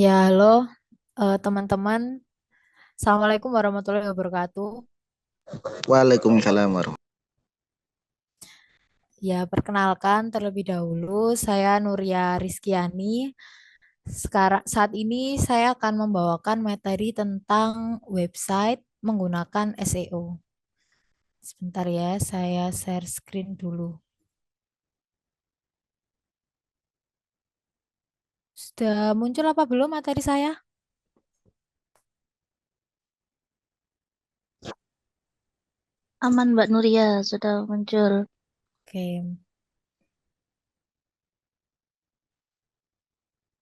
Ya, halo teman-teman. Assalamualaikum warahmatullahi wabarakatuh. Waalaikumsalam warahmatullahi. Ya, perkenalkan terlebih dahulu, saya Nuria Rizkiani. Saat ini saya akan membawakan materi tentang website menggunakan SEO. Sebentar ya, saya share screen dulu. Sudah muncul apa belum materi saya? Aman Mbak Nuria sudah muncul. Oke,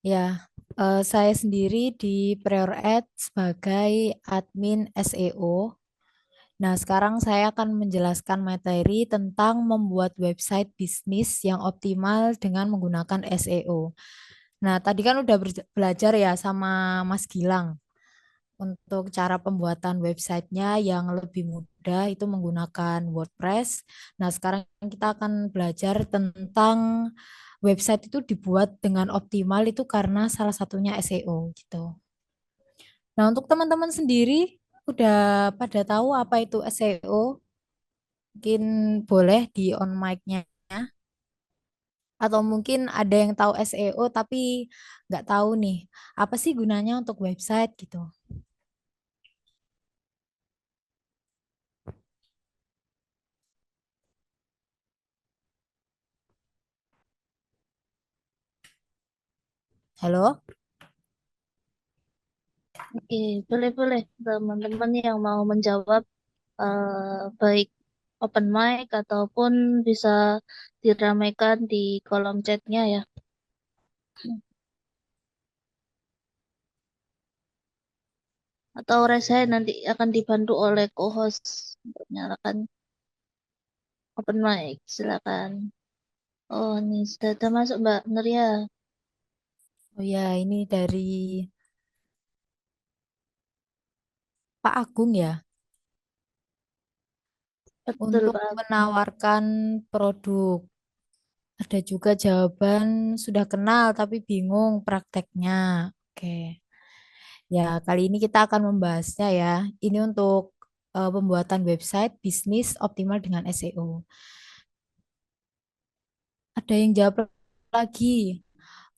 ya. Saya sendiri di Prior Ad sebagai admin SEO. Nah, sekarang saya akan menjelaskan materi tentang membuat website bisnis yang optimal dengan menggunakan SEO. Nah, tadi kan udah belajar ya sama Mas Gilang untuk cara pembuatan websitenya yang lebih mudah itu menggunakan WordPress. Nah, sekarang kita akan belajar tentang website itu dibuat dengan optimal itu karena salah satunya SEO gitu. Nah, untuk teman-teman sendiri udah pada tahu apa itu SEO? Mungkin boleh di on mic-nya atau mungkin ada yang tahu SEO tapi nggak tahu nih apa sih gunanya untuk website gitu. Halo? Oke, boleh-boleh teman-teman yang mau menjawab baik open mic ataupun bisa diramaikan di kolom chatnya ya. Atau saya nanti akan dibantu oleh co-host untuk menyalakan open mic. Silakan. Oh, ini sudah ada masuk Mbak Nuria. Oh ya, ini dari Pak Agung ya Betul untuk Pak. menawarkan produk. Ada juga jawaban sudah kenal tapi bingung prakteknya. Oke. Ya, kali ini kita akan membahasnya ya. Ini untuk pembuatan website bisnis optimal dengan SEO. Ada yang jawab lagi.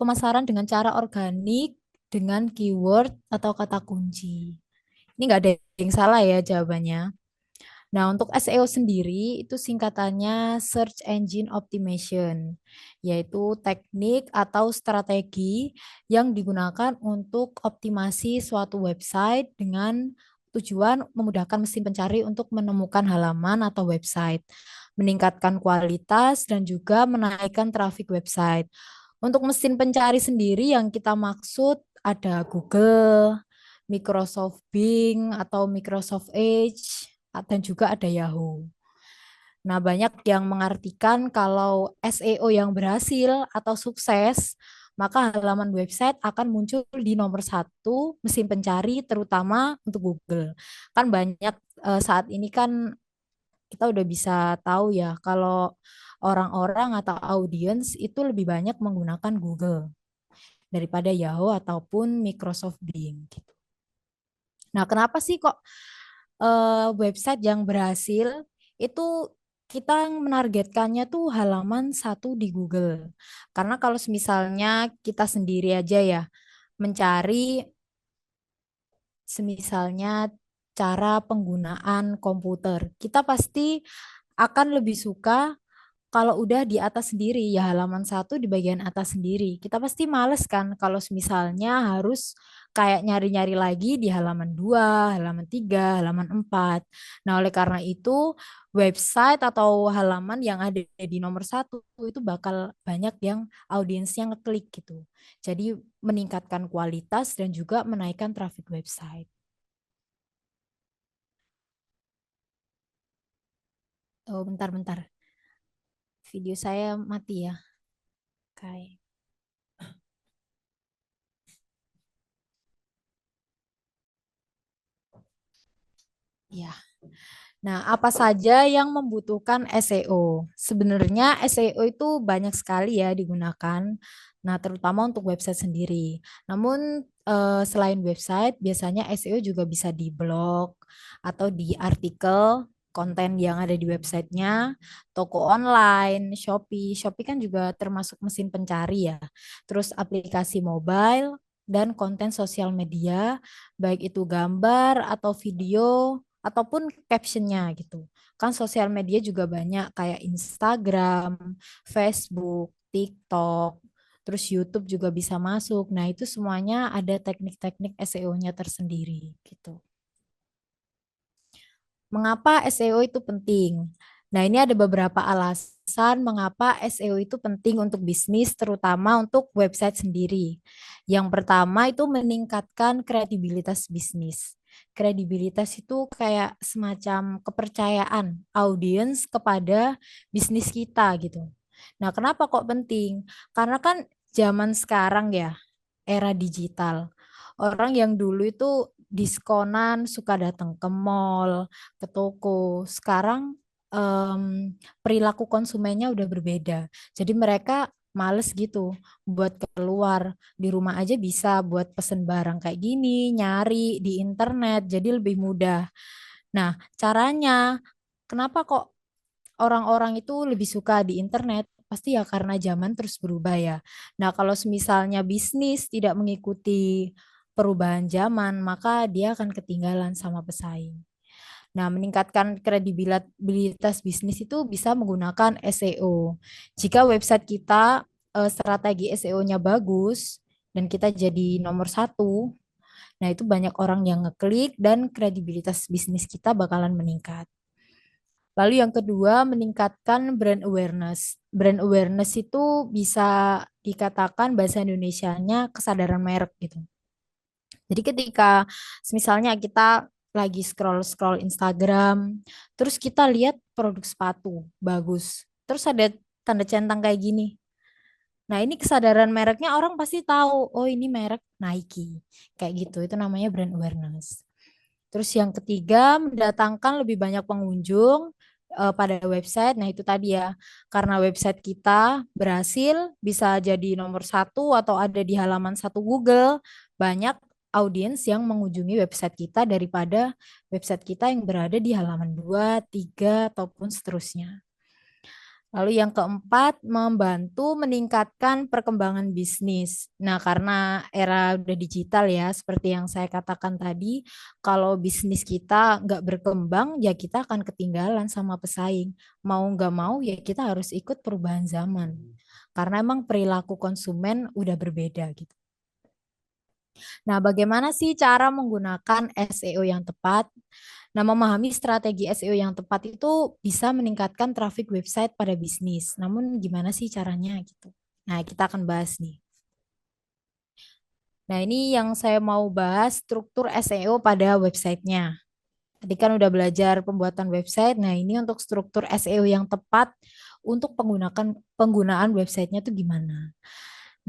Pemasaran dengan cara organik dengan keyword atau kata kunci. Ini nggak ada yang salah ya jawabannya. Nah, untuk SEO sendiri itu singkatannya Search Engine Optimization, yaitu teknik atau strategi yang digunakan untuk optimasi suatu website dengan tujuan memudahkan mesin pencari untuk menemukan halaman atau website, meningkatkan kualitas dan juga menaikkan trafik website. Untuk mesin pencari sendiri yang kita maksud ada Google, Microsoft Bing atau Microsoft Edge, dan juga ada Yahoo. Nah, banyak yang mengartikan kalau SEO yang berhasil atau sukses, maka halaman website akan muncul di nomor satu mesin pencari, terutama untuk Google. Kan banyak saat ini kan kita udah bisa tahu ya kalau orang-orang atau audiens itu lebih banyak menggunakan Google daripada Yahoo ataupun Microsoft Bing gitu. Nah, kenapa sih kok website yang berhasil itu kita menargetkannya tuh halaman satu di Google. Karena kalau misalnya kita sendiri aja ya mencari semisalnya cara penggunaan komputer, kita pasti akan lebih suka kalau udah di atas sendiri, ya halaman satu di bagian atas sendiri. Kita pasti males kan kalau misalnya harus kayak nyari-nyari lagi di halaman 2, halaman 3, halaman 4. Nah, oleh karena itu website atau halaman yang ada di nomor satu itu bakal banyak yang audiensnya ngeklik gitu. Jadi meningkatkan kualitas dan juga menaikkan traffic website. Oh, bentar-bentar. Video saya mati ya. Kayak. Ya. Nah, apa saja yang membutuhkan SEO? Sebenarnya SEO itu banyak sekali ya digunakan. Nah, terutama untuk website sendiri. Namun selain website, biasanya SEO juga bisa di blog atau di artikel konten yang ada di websitenya, toko online, Shopee. Shopee kan juga termasuk mesin pencari ya. Terus aplikasi mobile dan konten sosial media, baik itu gambar atau video ataupun captionnya gitu. Kan sosial media juga banyak kayak Instagram, Facebook, TikTok, terus YouTube juga bisa masuk. Nah, itu semuanya ada teknik-teknik SEO-nya tersendiri gitu. Mengapa SEO itu penting? Nah, ini ada beberapa alasan mengapa SEO itu penting untuk bisnis, terutama untuk website sendiri. Yang pertama itu meningkatkan kredibilitas bisnis. Kredibilitas itu kayak semacam kepercayaan audiens kepada bisnis kita gitu. Nah, kenapa kok penting? Karena kan zaman sekarang ya, era digital. Orang yang dulu itu diskonan suka datang ke mall, ke toko. Sekarang perilaku konsumennya udah berbeda. Jadi mereka males gitu buat keluar. Di rumah aja bisa buat pesen barang kayak gini, nyari di internet, jadi lebih mudah. Nah, caranya kenapa kok orang-orang itu lebih suka di internet? Pasti ya karena zaman terus berubah ya. Nah, kalau misalnya bisnis tidak mengikuti perubahan zaman, maka dia akan ketinggalan sama pesaing. Nah, meningkatkan kredibilitas bisnis itu bisa menggunakan SEO. Jika website kita strategi SEO-nya bagus dan kita jadi nomor satu, nah itu banyak orang yang ngeklik dan kredibilitas bisnis kita bakalan meningkat. Lalu yang kedua, meningkatkan brand awareness. Brand awareness itu bisa dikatakan bahasa Indonesianya kesadaran merek gitu. Jadi ketika misalnya kita lagi scroll-scroll Instagram, terus kita lihat produk sepatu bagus, terus ada tanda centang kayak gini. Nah, ini kesadaran mereknya orang pasti tahu, oh ini merek Nike. Kayak gitu, itu namanya brand awareness. Terus yang ketiga, mendatangkan lebih banyak pengunjung pada website. Nah, itu tadi ya, karena website kita berhasil bisa jadi nomor satu atau ada di halaman satu Google, banyak audiens yang mengunjungi website kita daripada website kita yang berada di halaman 2, 3, ataupun seterusnya. Lalu yang keempat, membantu meningkatkan perkembangan bisnis. Nah, karena era udah digital ya, seperti yang saya katakan tadi, kalau bisnis kita nggak berkembang, ya kita akan ketinggalan sama pesaing. Mau nggak mau, ya kita harus ikut perubahan zaman. Karena emang perilaku konsumen udah berbeda gitu. Nah, bagaimana sih cara menggunakan SEO yang tepat? Nah, memahami strategi SEO yang tepat itu bisa meningkatkan traffic website pada bisnis. Namun gimana sih caranya gitu? Nah, kita akan bahas nih. Nah, ini yang saya mau bahas struktur SEO pada websitenya. Tadi kan udah belajar pembuatan website. Nah, ini untuk struktur SEO yang tepat untuk penggunaan websitenya itu gimana?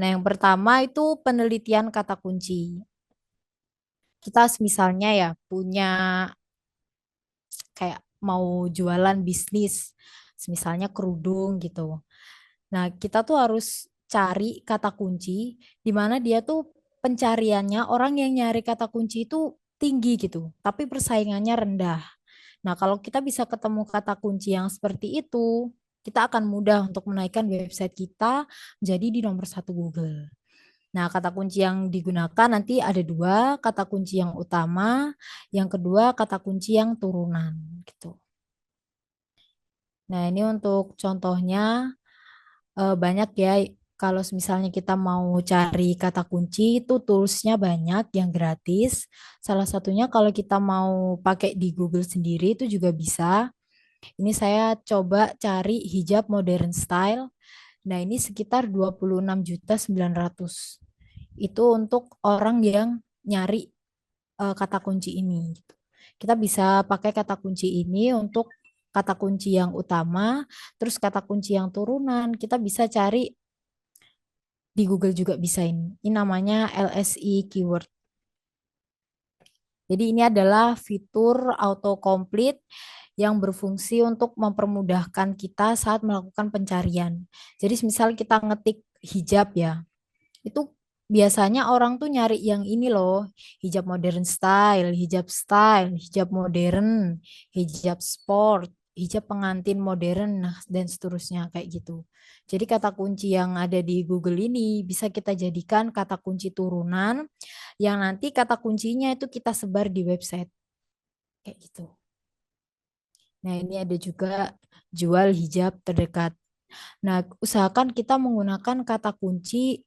Nah, yang pertama itu penelitian kata kunci. Kita misalnya ya punya kayak mau jualan bisnis, misalnya kerudung gitu. Nah, kita tuh harus cari kata kunci di mana dia tuh pencariannya orang yang nyari kata kunci itu tinggi gitu, tapi persaingannya rendah. Nah, kalau kita bisa ketemu kata kunci yang seperti itu, kita akan mudah untuk menaikkan website kita jadi di nomor satu Google. Nah, kata kunci yang digunakan nanti ada dua, kata kunci yang utama, yang kedua kata kunci yang turunan gitu. Nah, ini untuk contohnya banyak ya. Kalau misalnya kita mau cari kata kunci itu toolsnya banyak yang gratis. Salah satunya kalau kita mau pakai di Google sendiri itu juga bisa. Ini saya coba cari hijab modern style. Nah, ini sekitar 26.900. Itu untuk orang yang nyari kata kunci ini gitu. Kita bisa pakai kata kunci ini untuk kata kunci yang utama, terus kata kunci yang turunan. Kita bisa cari di Google juga bisa ini. Ini namanya LSI keyword. Jadi ini adalah fitur autocomplete yang berfungsi untuk mempermudahkan kita saat melakukan pencarian. Jadi misal kita ngetik hijab ya, itu biasanya orang tuh nyari yang ini loh, hijab modern, hijab sport, hijab pengantin modern, nah dan seterusnya kayak gitu. Jadi kata kunci yang ada di Google ini bisa kita jadikan kata kunci turunan yang nanti kata kuncinya itu kita sebar di website kayak gitu. Nah, ini ada juga jual hijab terdekat. Nah, usahakan kita menggunakan kata kunci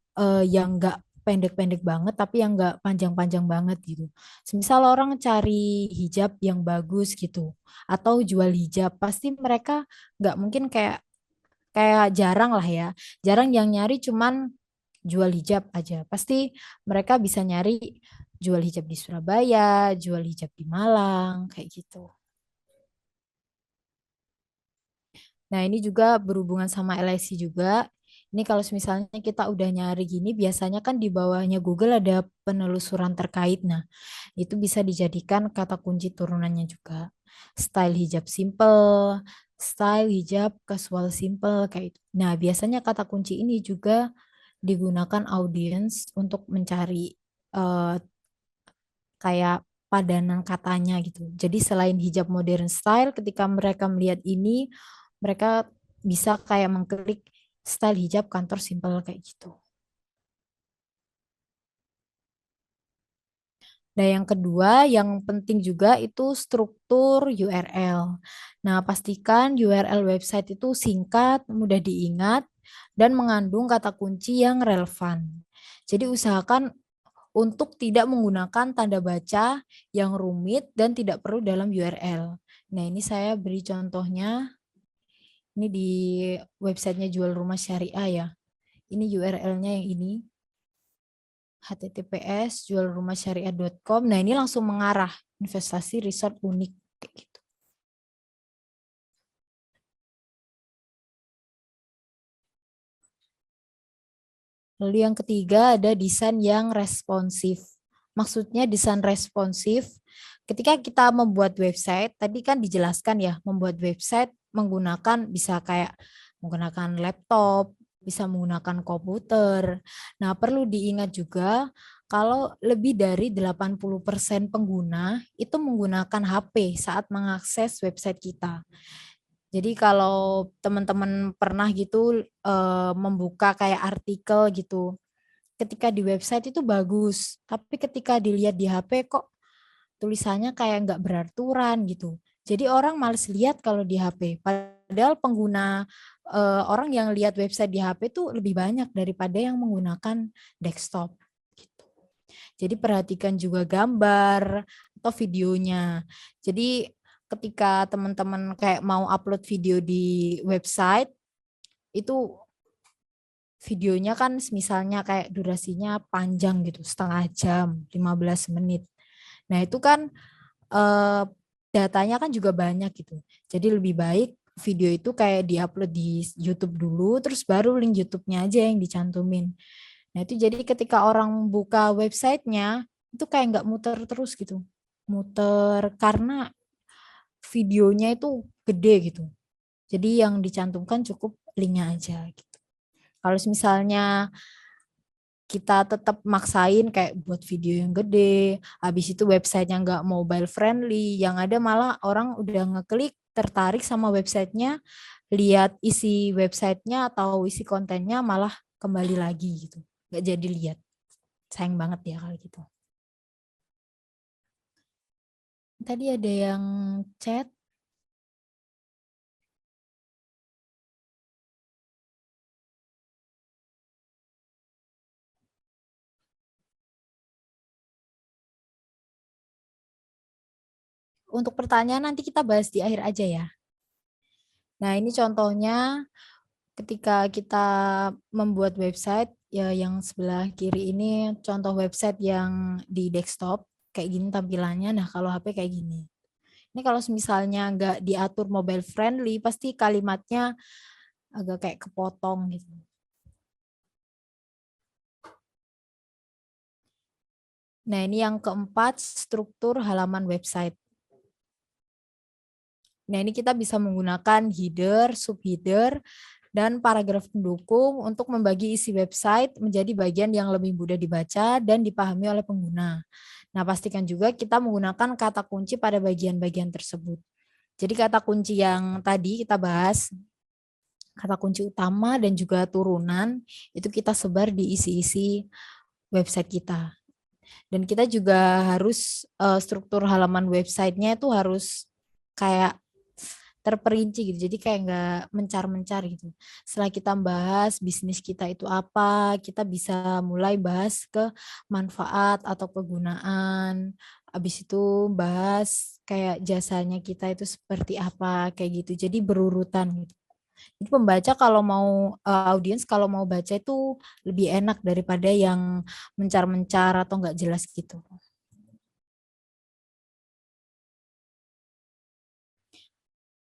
yang enggak pendek-pendek banget, tapi yang enggak panjang-panjang banget gitu. Semisal orang cari hijab yang bagus gitu, atau jual hijab, pasti mereka nggak mungkin kayak kayak jarang lah ya, jarang yang nyari cuman jual hijab aja. Pasti mereka bisa nyari jual hijab di Surabaya, jual hijab di Malang, kayak gitu. Nah, ini juga berhubungan sama LIC juga. Ini kalau misalnya kita udah nyari gini, biasanya kan di bawahnya Google ada penelusuran terkait. Nah, itu bisa dijadikan kata kunci turunannya juga. Style hijab simple, style hijab casual simple, kayak itu. Nah, biasanya kata kunci ini juga digunakan audiens untuk mencari eh, kayak padanan katanya gitu. Jadi selain hijab modern style, ketika mereka melihat ini, mereka bisa kayak mengklik style hijab kantor simple kayak gitu. Nah, yang kedua, yang penting juga itu struktur URL. Nah, pastikan URL website itu singkat, mudah diingat, dan mengandung kata kunci yang relevan. Jadi usahakan untuk tidak menggunakan tanda baca yang rumit dan tidak perlu dalam URL. Nah, ini saya beri contohnya. Ini di websitenya Jual Rumah Syariah ya. Ini URL-nya yang ini, https jualrumahsyariah.com. Nah, ini langsung mengarah investasi resort unik kayak gitu. Lalu yang ketiga ada desain yang responsif. Maksudnya desain responsif, ketika kita membuat website, tadi kan dijelaskan ya, membuat website menggunakan bisa kayak menggunakan laptop, bisa menggunakan komputer. Nah, perlu diingat juga kalau lebih dari 80% pengguna itu menggunakan HP saat mengakses website kita. Jadi kalau teman-teman pernah gitu membuka kayak artikel gitu, ketika di website itu bagus, tapi ketika dilihat di HP kok tulisannya kayak nggak beraturan gitu. Jadi orang males lihat kalau di HP. Padahal pengguna orang yang lihat website di HP itu lebih banyak daripada yang menggunakan desktop. Gitu. Jadi perhatikan juga gambar atau videonya. Jadi ketika teman-teman kayak mau upload video di website itu videonya kan misalnya kayak durasinya panjang gitu, setengah jam, 15 menit. Nah, itu kan eh, datanya kan juga banyak gitu. Jadi lebih baik video itu kayak diupload di YouTube dulu, terus baru link YouTube-nya aja yang dicantumin. Nah, itu jadi ketika orang buka websitenya, itu kayak nggak muter terus gitu. Muter karena videonya itu gede gitu. Jadi yang dicantumkan cukup linknya aja gitu. Kalau misalnya kita tetap maksain kayak buat video yang gede, habis itu websitenya nggak mobile friendly, yang ada malah orang udah ngeklik tertarik sama websitenya, lihat isi websitenya atau isi kontennya malah kembali lagi gitu, nggak jadi lihat, sayang banget ya kalau gitu. Tadi ada yang chat. Untuk pertanyaan nanti kita bahas di akhir aja ya. Nah, ini contohnya ketika kita membuat website, ya yang sebelah kiri ini contoh website yang di desktop, kayak gini tampilannya. Nah, kalau HP kayak gini. Ini kalau misalnya nggak diatur mobile friendly, pasti kalimatnya agak kayak kepotong gitu. Nah, ini yang keempat, struktur halaman website. Nah, ini kita bisa menggunakan header, subheader, dan paragraf pendukung untuk membagi isi website menjadi bagian yang lebih mudah dibaca dan dipahami oleh pengguna. Nah, pastikan juga kita menggunakan kata kunci pada bagian-bagian tersebut. Jadi kata kunci yang tadi kita bahas, kata kunci utama dan juga turunan, itu kita sebar di isi-isi website kita. Dan kita juga harus struktur halaman websitenya itu harus kayak terperinci gitu. Jadi kayak nggak mencar-mencar gitu. Setelah kita bahas bisnis kita itu apa, kita bisa mulai bahas ke manfaat atau kegunaan. Habis itu bahas kayak jasanya kita itu seperti apa, kayak gitu. Jadi berurutan gitu. Jadi pembaca kalau mau audiens kalau mau baca itu lebih enak daripada yang mencar-mencar atau nggak jelas gitu.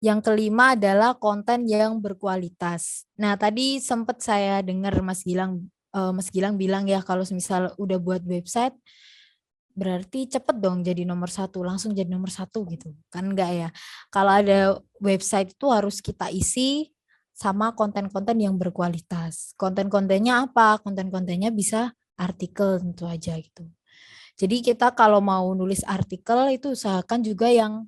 Yang kelima adalah konten yang berkualitas. Nah, tadi sempat saya dengar Mas Gilang bilang ya kalau misal udah buat website berarti cepet dong jadi nomor satu, langsung jadi nomor satu gitu. Kan enggak ya. Kalau ada website itu harus kita isi sama konten-konten yang berkualitas. Konten-kontennya apa? Konten-kontennya bisa artikel tentu aja gitu. Jadi kita kalau mau nulis artikel itu usahakan juga yang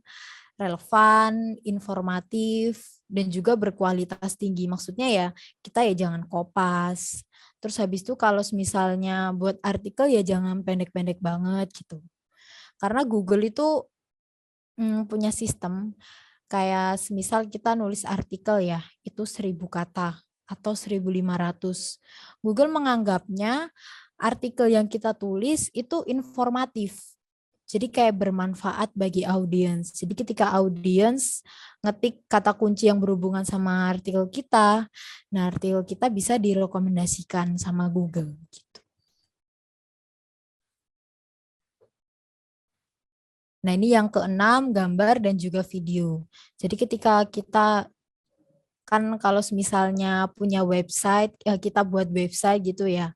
relevan, informatif, dan juga berkualitas tinggi. Maksudnya ya kita ya jangan kopas. Terus habis itu kalau misalnya buat artikel ya jangan pendek-pendek banget gitu. Karena Google itu punya sistem kayak semisal kita nulis artikel ya, itu 1.000 kata atau 1.500. Google menganggapnya artikel yang kita tulis itu informatif. Jadi kayak bermanfaat bagi audiens. Jadi ketika audiens ngetik kata kunci yang berhubungan sama artikel kita, nah artikel kita bisa direkomendasikan sama Google gitu. Nah, ini yang keenam, gambar dan juga video. Jadi ketika kita kan kalau misalnya punya website, kita buat website gitu ya,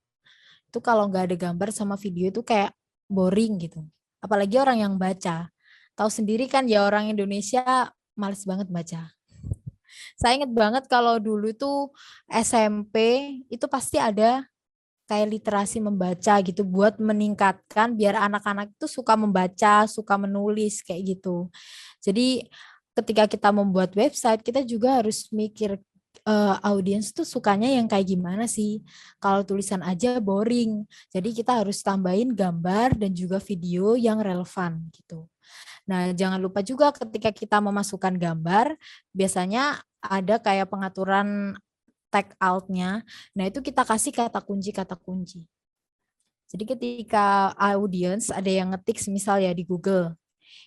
itu kalau nggak ada gambar sama video itu kayak boring gitu. Apalagi orang yang baca. Tahu sendiri kan ya orang Indonesia males banget baca. Saya inget banget kalau dulu tuh SMP itu pasti ada kayak literasi membaca gitu buat meningkatkan biar anak-anak itu suka membaca, suka menulis kayak gitu. Jadi ketika kita membuat website, kita juga harus mikir audiens tuh sukanya yang kayak gimana sih. Kalau tulisan aja boring. Jadi kita harus tambahin gambar dan juga video yang relevan gitu. Nah, jangan lupa juga ketika kita memasukkan gambar, biasanya ada kayak pengaturan tag out-nya. Nah, itu kita kasih kata kunci. Jadi ketika audiens ada yang ngetik misal ya di Google,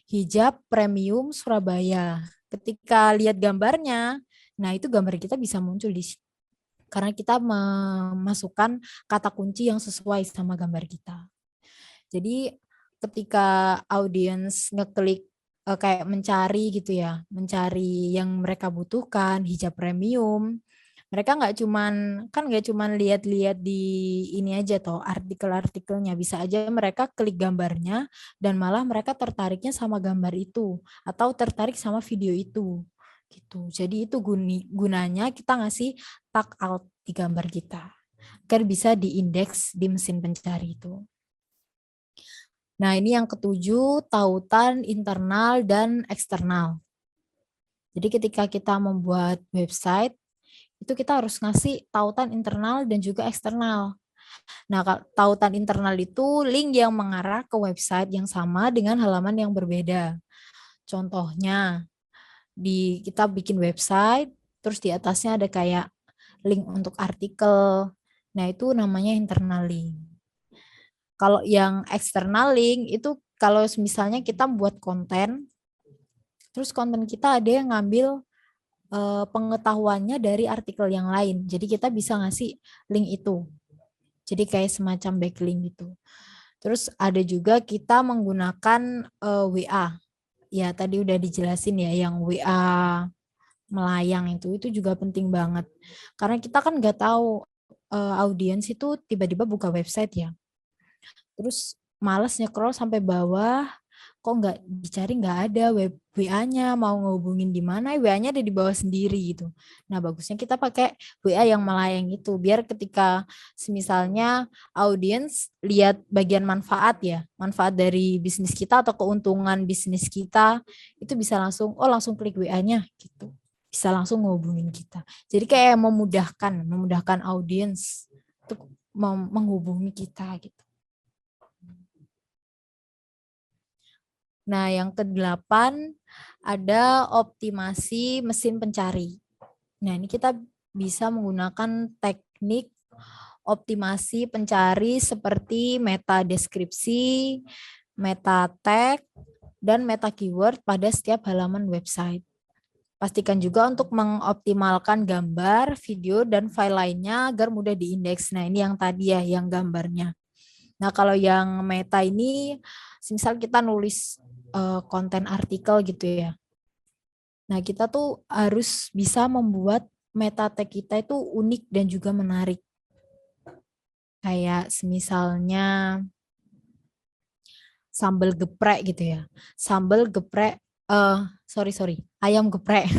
hijab premium Surabaya. Ketika lihat gambarnya, nah itu gambar kita bisa muncul di situ. Karena kita memasukkan kata kunci yang sesuai sama gambar kita. Jadi ketika audiens ngeklik kayak mencari gitu ya, mencari yang mereka butuhkan, hijab premium, mereka nggak cuman lihat-lihat di ini aja toh artikel-artikelnya, bisa aja mereka klik gambarnya dan malah mereka tertariknya sama gambar itu atau tertarik sama video itu gitu. Jadi itu gunanya kita ngasih tag out di gambar kita agar bisa diindeks di mesin pencari itu. Nah, ini yang ketujuh, tautan internal dan eksternal. Jadi ketika kita membuat website, itu kita harus ngasih tautan internal dan juga eksternal. Nah, tautan internal itu link yang mengarah ke website yang sama dengan halaman yang berbeda. Contohnya, kita bikin website, terus di atasnya ada kayak link untuk artikel. Nah, itu namanya internal link. Kalau yang external link itu kalau misalnya kita buat konten, terus konten kita ada yang ngambil pengetahuannya dari artikel yang lain. Jadi kita bisa ngasih link itu. Jadi kayak semacam backlink gitu. Terus ada juga kita menggunakan WA. Ya tadi udah dijelasin ya yang WA melayang itu juga penting banget. Karena kita kan nggak tahu audiens itu tiba-tiba buka website ya. Terus males nge-scroll sampai bawah, kok nggak dicari, nggak ada web WA-nya, mau ngehubungin di mana, WA-nya ada di bawah sendiri gitu. Nah, bagusnya kita pakai WA yang melayang itu, biar ketika misalnya audiens lihat bagian manfaat ya, manfaat dari bisnis kita atau keuntungan bisnis kita, itu bisa langsung, oh langsung klik WA-nya gitu. Bisa langsung ngehubungin kita. Jadi kayak memudahkan audiens untuk menghubungi kita gitu. Nah, yang kedelapan ada optimasi mesin pencari. Nah, ini kita bisa menggunakan teknik optimasi pencari seperti meta deskripsi, meta tag, dan meta keyword pada setiap halaman website. Pastikan juga untuk mengoptimalkan gambar, video, dan file lainnya agar mudah diindeks. Nah, ini yang tadi ya, yang gambarnya. Nah, kalau yang meta ini, misal kita nulis konten artikel gitu ya. Nah, kita tuh harus bisa membuat meta tag kita itu unik dan juga menarik. Kayak misalnya sambal geprek gitu ya. Sambal geprek, ayam geprek.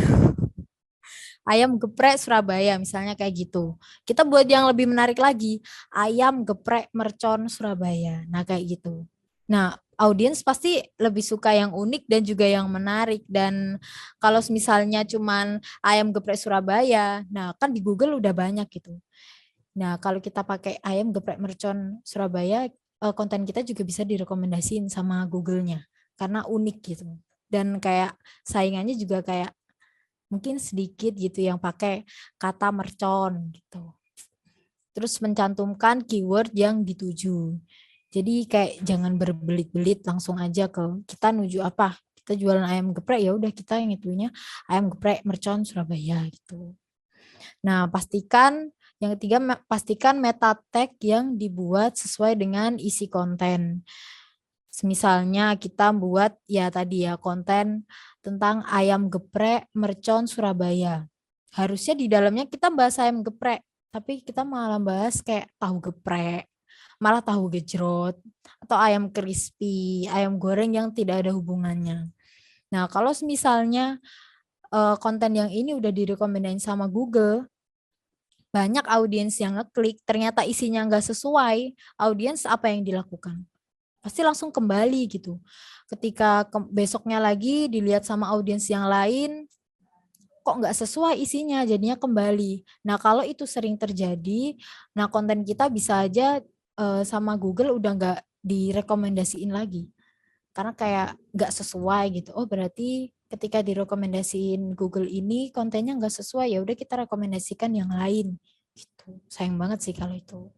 Ayam geprek Surabaya misalnya kayak gitu. Kita buat yang lebih menarik lagi, ayam geprek mercon Surabaya. Nah, kayak gitu. Nah, audiens pasti lebih suka yang unik dan juga yang menarik. Dan kalau misalnya cuman ayam geprek Surabaya, nah kan di Google udah banyak gitu. Nah, kalau kita pakai ayam geprek mercon Surabaya, konten kita juga bisa direkomendasiin sama Google-nya karena unik gitu. Dan kayak saingannya juga kayak mungkin sedikit gitu yang pakai kata mercon gitu. Terus mencantumkan keyword yang dituju. Jadi kayak jangan berbelit-belit, langsung aja ke kita nuju apa. Kita jualan ayam geprek, ya udah kita yang itunya ayam geprek mercon Surabaya gitu. Nah, yang ketiga pastikan meta tag yang dibuat sesuai dengan isi konten. Misalnya kita buat ya tadi ya konten tentang ayam geprek mercon Surabaya. Harusnya di dalamnya kita bahas ayam geprek, tapi kita malah bahas kayak tahu geprek, malah tahu gejrot, atau ayam crispy, ayam goreng yang tidak ada hubungannya. Nah, kalau misalnya konten yang ini udah direkomendasiin sama Google, banyak audiens yang ngeklik, ternyata isinya nggak sesuai, audiens apa yang dilakukan? Pasti langsung kembali gitu. Ketika besoknya lagi dilihat sama audiens yang lain, kok nggak sesuai isinya, jadinya kembali. Nah, kalau itu sering terjadi, nah konten kita bisa aja sama Google udah nggak direkomendasiin lagi. Karena kayak nggak sesuai gitu. Oh, berarti ketika direkomendasiin Google ini kontennya nggak sesuai, ya udah kita rekomendasikan yang lain. Gitu. Sayang banget sih kalau itu.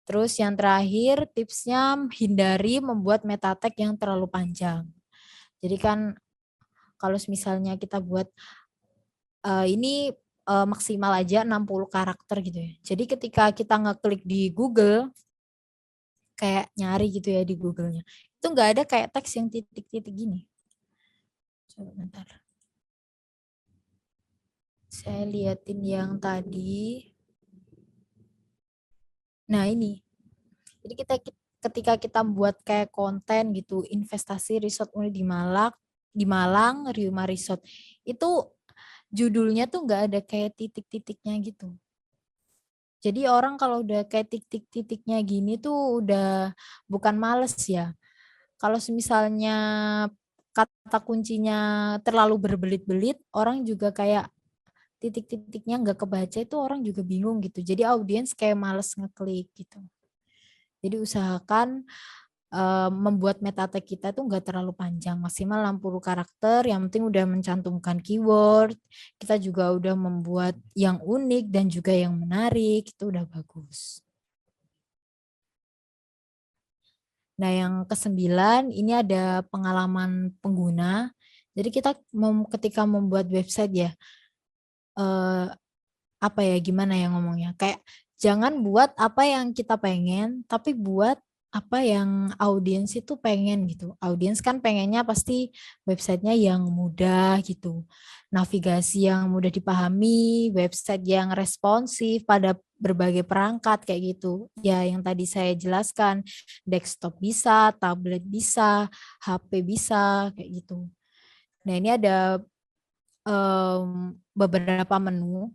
Terus yang terakhir tipsnya hindari membuat meta tag yang terlalu panjang. Jadi kan kalau misalnya kita buat ini maksimal aja 60 karakter gitu ya. Jadi ketika kita ngeklik di Google, kayak nyari gitu ya di Google-nya, itu nggak ada kayak teks yang titik-titik gini. Coba bentar. Saya liatin yang tadi. Nah ini. Jadi ketika kita buat kayak konten gitu, investasi resort unik di Malang, Riuma Resort, itu judulnya tuh nggak ada kayak titik-titiknya gitu. Jadi orang kalau udah kayak titik-titiknya gini tuh udah bukan males ya. Kalau misalnya kata kuncinya terlalu berbelit-belit, orang juga kayak titik-titiknya nggak kebaca, itu orang juga bingung gitu. Jadi audiens kayak males ngeklik gitu. Jadi usahakan membuat meta tag kita tuh nggak terlalu panjang, maksimal 60 karakter, yang penting udah mencantumkan keyword, kita juga udah membuat yang unik dan juga yang menarik, itu udah bagus. Nah, yang kesembilan ini ada pengalaman pengguna. Jadi kita ketika membuat website ya, eh, apa ya, gimana ya ngomongnya, kayak jangan buat apa yang kita pengen, tapi buat apa yang audiens itu pengen gitu. Audiens kan pengennya pasti websitenya yang mudah gitu, navigasi yang mudah dipahami, website yang responsif pada berbagai perangkat kayak gitu. Ya yang tadi saya jelaskan, desktop bisa, tablet bisa, HP bisa kayak gitu. Nah ini ada beberapa menu.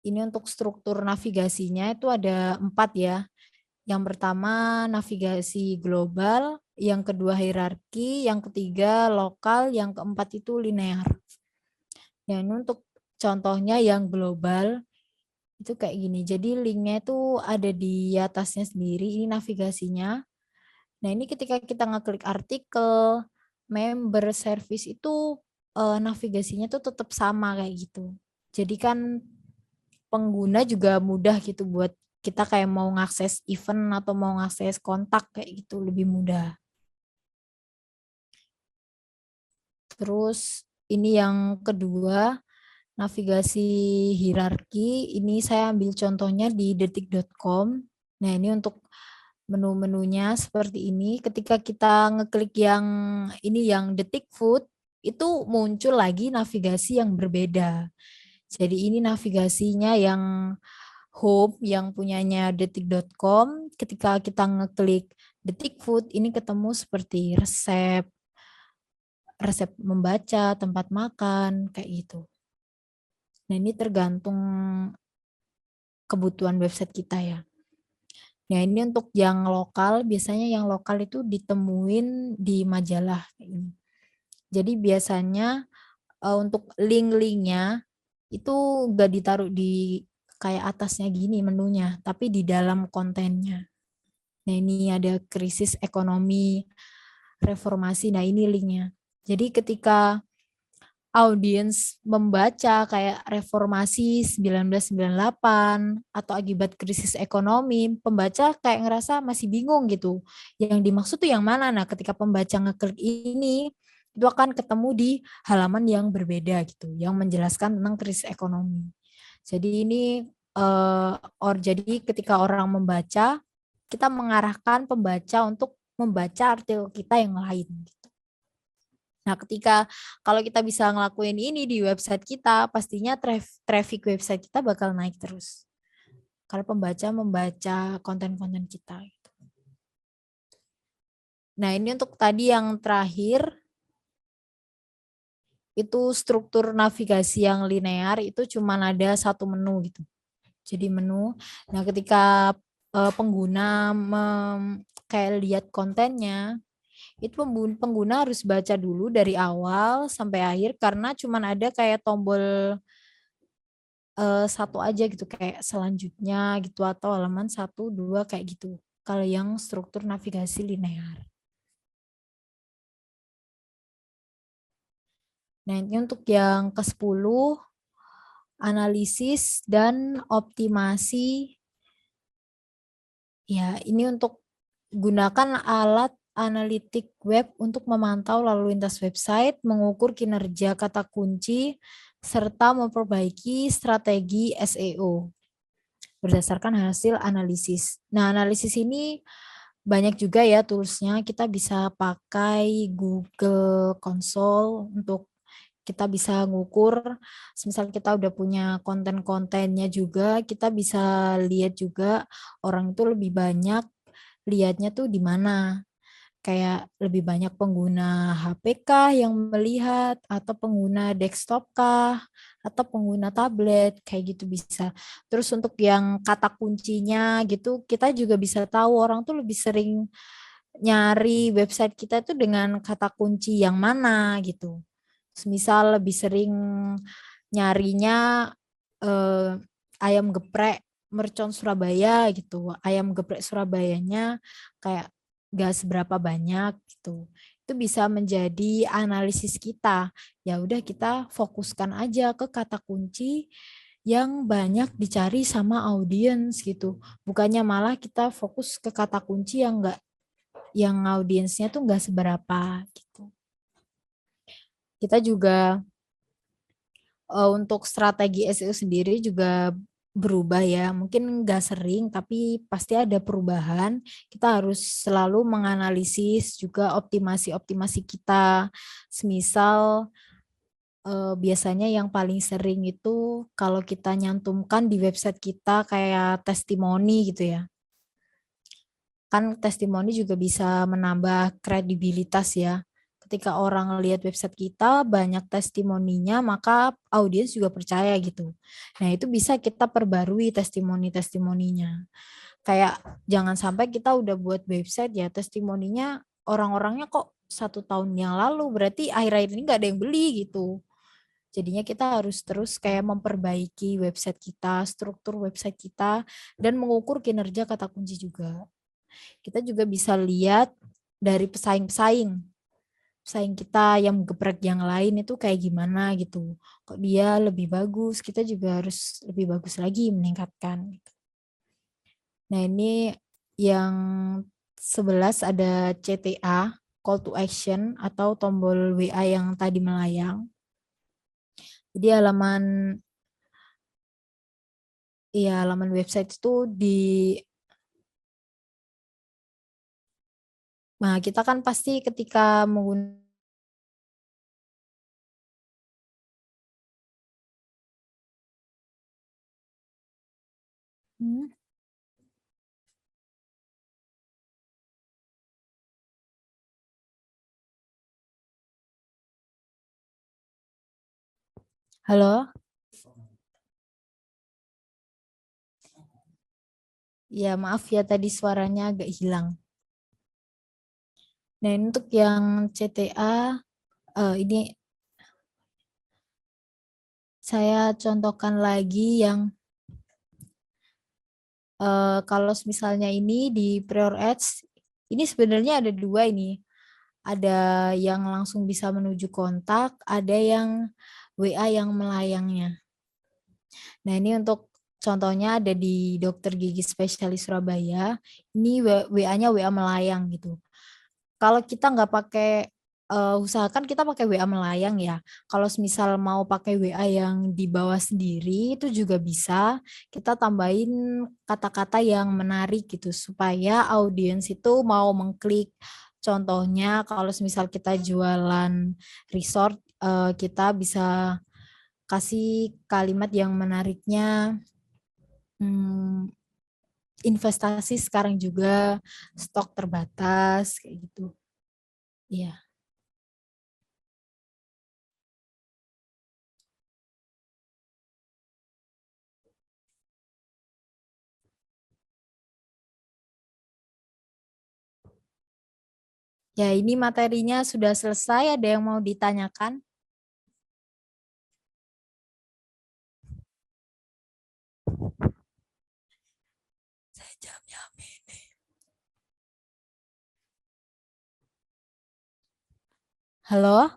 Ini untuk struktur navigasinya itu ada 4 ya. Yang pertama navigasi global, yang kedua hierarki, yang ketiga lokal, yang keempat itu linear. Ya, ini untuk contohnya yang global itu kayak gini. Jadi linknya itu ada di atasnya sendiri, ini navigasinya. Nah ini ketika kita ngeklik artikel, member service itu navigasinya tuh tetap sama kayak gitu. Jadi kan pengguna juga mudah gitu buat kita kayak mau ngakses event atau mau ngakses kontak kayak gitu lebih mudah. Terus ini yang kedua, navigasi hierarki. Ini saya ambil contohnya di detik.com. Nah, ini untuk menu-menunya seperti ini. Ketika kita ngeklik yang ini yang detik food, itu muncul lagi navigasi yang berbeda. Jadi ini navigasinya yang home yang punyanya detik.com. Ketika kita ngeklik detik food, ini ketemu seperti resep, resep membaca, tempat makan, kayak gitu. Nah, ini tergantung kebutuhan website kita ya. Nah, ini untuk yang lokal, biasanya yang lokal itu ditemuin di majalah. Jadi biasanya untuk link-linknya itu nggak ditaruh di kayak atasnya gini menunya, tapi di dalam kontennya. Nah, ini ada krisis ekonomi, reformasi. Nah, ini linknya. Jadi ketika audiens membaca kayak reformasi 1998 atau akibat krisis ekonomi, pembaca kayak ngerasa masih bingung gitu. Yang dimaksud tuh yang mana? Nah, ketika pembaca ngeklik ini, itu akan ketemu di halaman yang berbeda gitu, yang menjelaskan tentang krisis ekonomi. Jadi ini jadi ketika orang membaca, kita mengarahkan pembaca untuk membaca artikel kita yang lain. Nah, ketika kalau kita bisa ngelakuin ini di website kita, pastinya traffic website kita bakal naik terus. Kalau pembaca membaca konten-konten kita. Nah, ini untuk tadi yang terakhir, itu struktur navigasi yang linear, itu cuma ada satu menu gitu. Jadi menu, nah ketika pengguna kayak lihat kontennya, itu pengguna harus baca dulu dari awal sampai akhir karena cuman ada kayak tombol satu aja gitu kayak selanjutnya gitu atau halaman 1, 2 kayak gitu. Kalau yang struktur navigasi linear. Nah, ini untuk yang ke-10 analisis dan optimasi. Ya, ini untuk gunakan alat analitik web untuk memantau lalu lintas website, mengukur kinerja kata kunci, serta memperbaiki strategi SEO berdasarkan hasil analisis. Nah, analisis ini banyak juga ya toolsnya. Kita bisa pakai Google Console untuk kita bisa ngukur, misal kita udah punya konten-kontennya juga, kita bisa lihat juga orang itu lebih banyak lihatnya tuh di mana. Kayak lebih banyak pengguna HP kah yang melihat, atau pengguna desktop kah, atau pengguna tablet, kayak gitu bisa. Terus untuk yang kata kuncinya gitu, kita juga bisa tahu orang tuh lebih sering nyari website kita tuh dengan kata kunci yang mana gitu. Misal lebih sering nyarinya eh, ayam geprek mercon Surabaya gitu. Ayam geprek Surabayanya kayak gak seberapa banyak gitu. Itu bisa menjadi analisis kita. Ya udah kita fokuskan aja ke kata kunci yang banyak dicari sama audiens gitu. Bukannya malah kita fokus ke kata kunci yang enggak yang audiensnya tuh enggak seberapa gitu. Kita juga untuk strategi SEO sendiri juga berubah ya. Mungkin nggak sering, tapi pasti ada perubahan. Kita harus selalu menganalisis juga optimasi-optimasi kita. Semisal biasanya yang paling sering itu kalau kita nyantumkan di website kita kayak testimoni gitu ya. Kan testimoni juga bisa menambah kredibilitas ya. Ketika orang lihat website kita banyak testimoninya, maka audiens juga percaya gitu. Nah, itu bisa kita perbarui testimoni-testimoninya. Kayak jangan sampai kita udah buat website ya, testimoninya orang-orangnya kok 1 tahun yang lalu, berarti akhir-akhir ini nggak ada yang beli gitu. Jadinya kita harus terus kayak memperbaiki website kita, struktur website kita, dan mengukur kinerja kata kunci juga. Kita juga bisa lihat dari pesaing-pesaing. Pesaing kita yang geprek yang lain itu kayak gimana gitu. Kok dia lebih bagus, kita juga harus lebih bagus lagi meningkatkan. Gitu. Nah ini yang 11 ada CTA, call to action atau tombol WA yang tadi melayang. Jadi halaman website itu nah kita kan pasti ketika menggunakan halo, ya maaf ya tadi suaranya agak hilang. Nah untuk yang CTA ini saya contohkan lagi yang kalau misalnya ini di Prior Ads, ini sebenarnya ada dua ini. Ada yang langsung bisa menuju kontak, ada yang WA yang melayangnya. Nah, ini untuk contohnya ada di dokter gigi spesialis Surabaya. Ini WA-nya WA melayang gitu. Kalau kita nggak pakai, usahakan kita pakai WA melayang ya. Kalau misal mau pakai WA yang di bawah sendiri, itu juga bisa. Kita tambahin kata-kata yang menarik gitu, supaya audiens itu mau mengklik. Contohnya, kalau misal kita jualan resort, kita bisa kasih kalimat yang menariknya, hmm, investasi sekarang juga, stok terbatas, kayak gitu. Iya. Ya, ini materinya sudah selesai. Ada yang mau ditanyakan? Saya jamnya ini. Halo?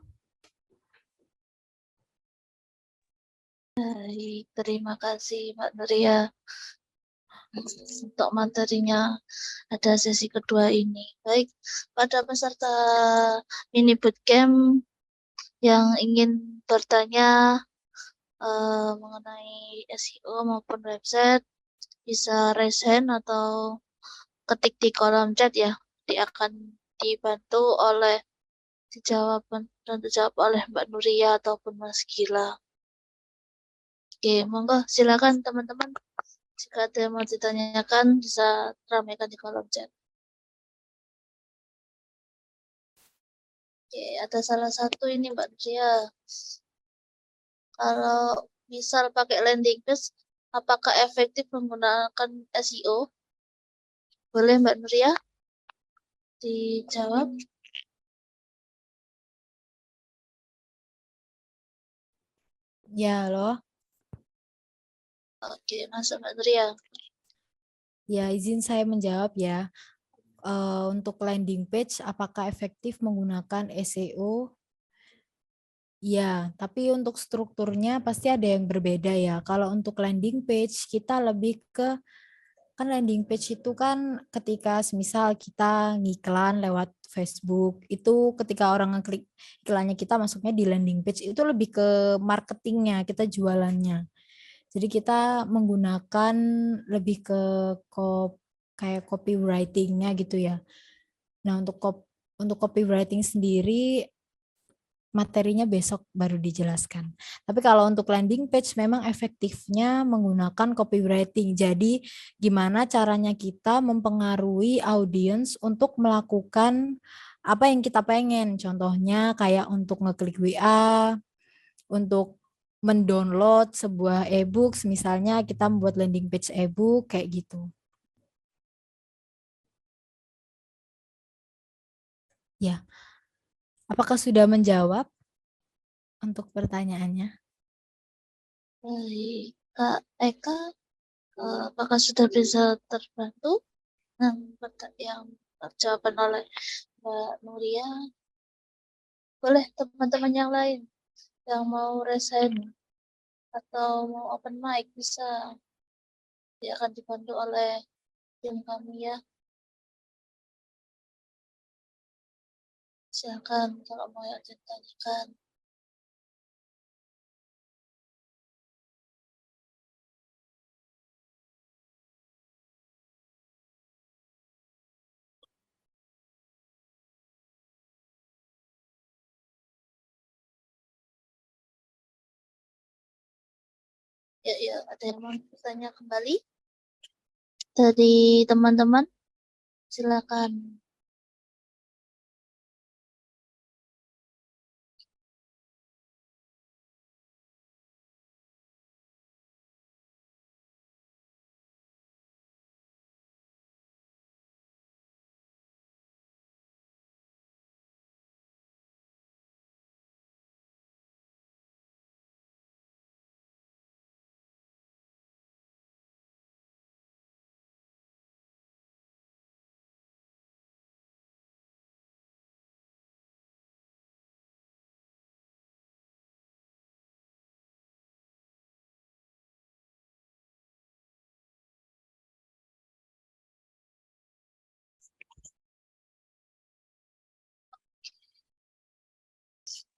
Baik, terima kasih Mbak Nuria untuk materinya ada sesi kedua ini. Baik, pada peserta mini bootcamp yang ingin bertanya mengenai SEO maupun website, bisa raise hand atau ketik di kolom chat ya. Dia akan dibantu oleh dijawab dan dijawab oleh Mbak Nuria ataupun Mas Gila. Oke, monggo silakan teman-teman. Jika ada yang mau ditanyakan, bisa ramaikan di kolom chat. Oke, ada salah satu ini Mbak Nuria. Kalau misal pakai landing page, apakah efektif menggunakan SEO? Boleh Mbak Nuria dijawab? Ya, halo. Oke, masuk Mbak Nuria. Ya, izin saya menjawab ya. Untuk landing page, apakah efektif menggunakan SEO? Ya, tapi untuk strukturnya pasti ada yang berbeda ya. Kalau untuk landing page, kita lebih ke, kan landing page itu kan ketika semisal kita ngiklan lewat Facebook, itu ketika orang ngeklik iklannya kita masuknya di landing page, itu lebih ke marketingnya, kita jualannya. Jadi kita menggunakan lebih ke kayak copywritingnya gitu ya. Nah untuk copywriting sendiri materinya besok baru dijelaskan. Tapi kalau untuk landing page memang efektifnya menggunakan copywriting. Jadi gimana caranya kita mempengaruhi audiens untuk melakukan apa yang kita pengen. Contohnya kayak untuk ngeklik WA, untuk mendownload sebuah e-book, misalnya kita membuat landing page e-book kayak gitu. Ya, apakah sudah menjawab untuk pertanyaannya? Baik, Kak Eka, apakah sudah bisa terbantu dengan yang jawaban oleh Mbak Nuria? Boleh teman-teman yang lain yang mau resign atau mau open mic bisa, dia akan dibantu oleh tim kami ya. Silakan kalau mau yang ditanyakan. Ya, ya, ada yang mau bertanya kembali dari teman-teman? Silakan.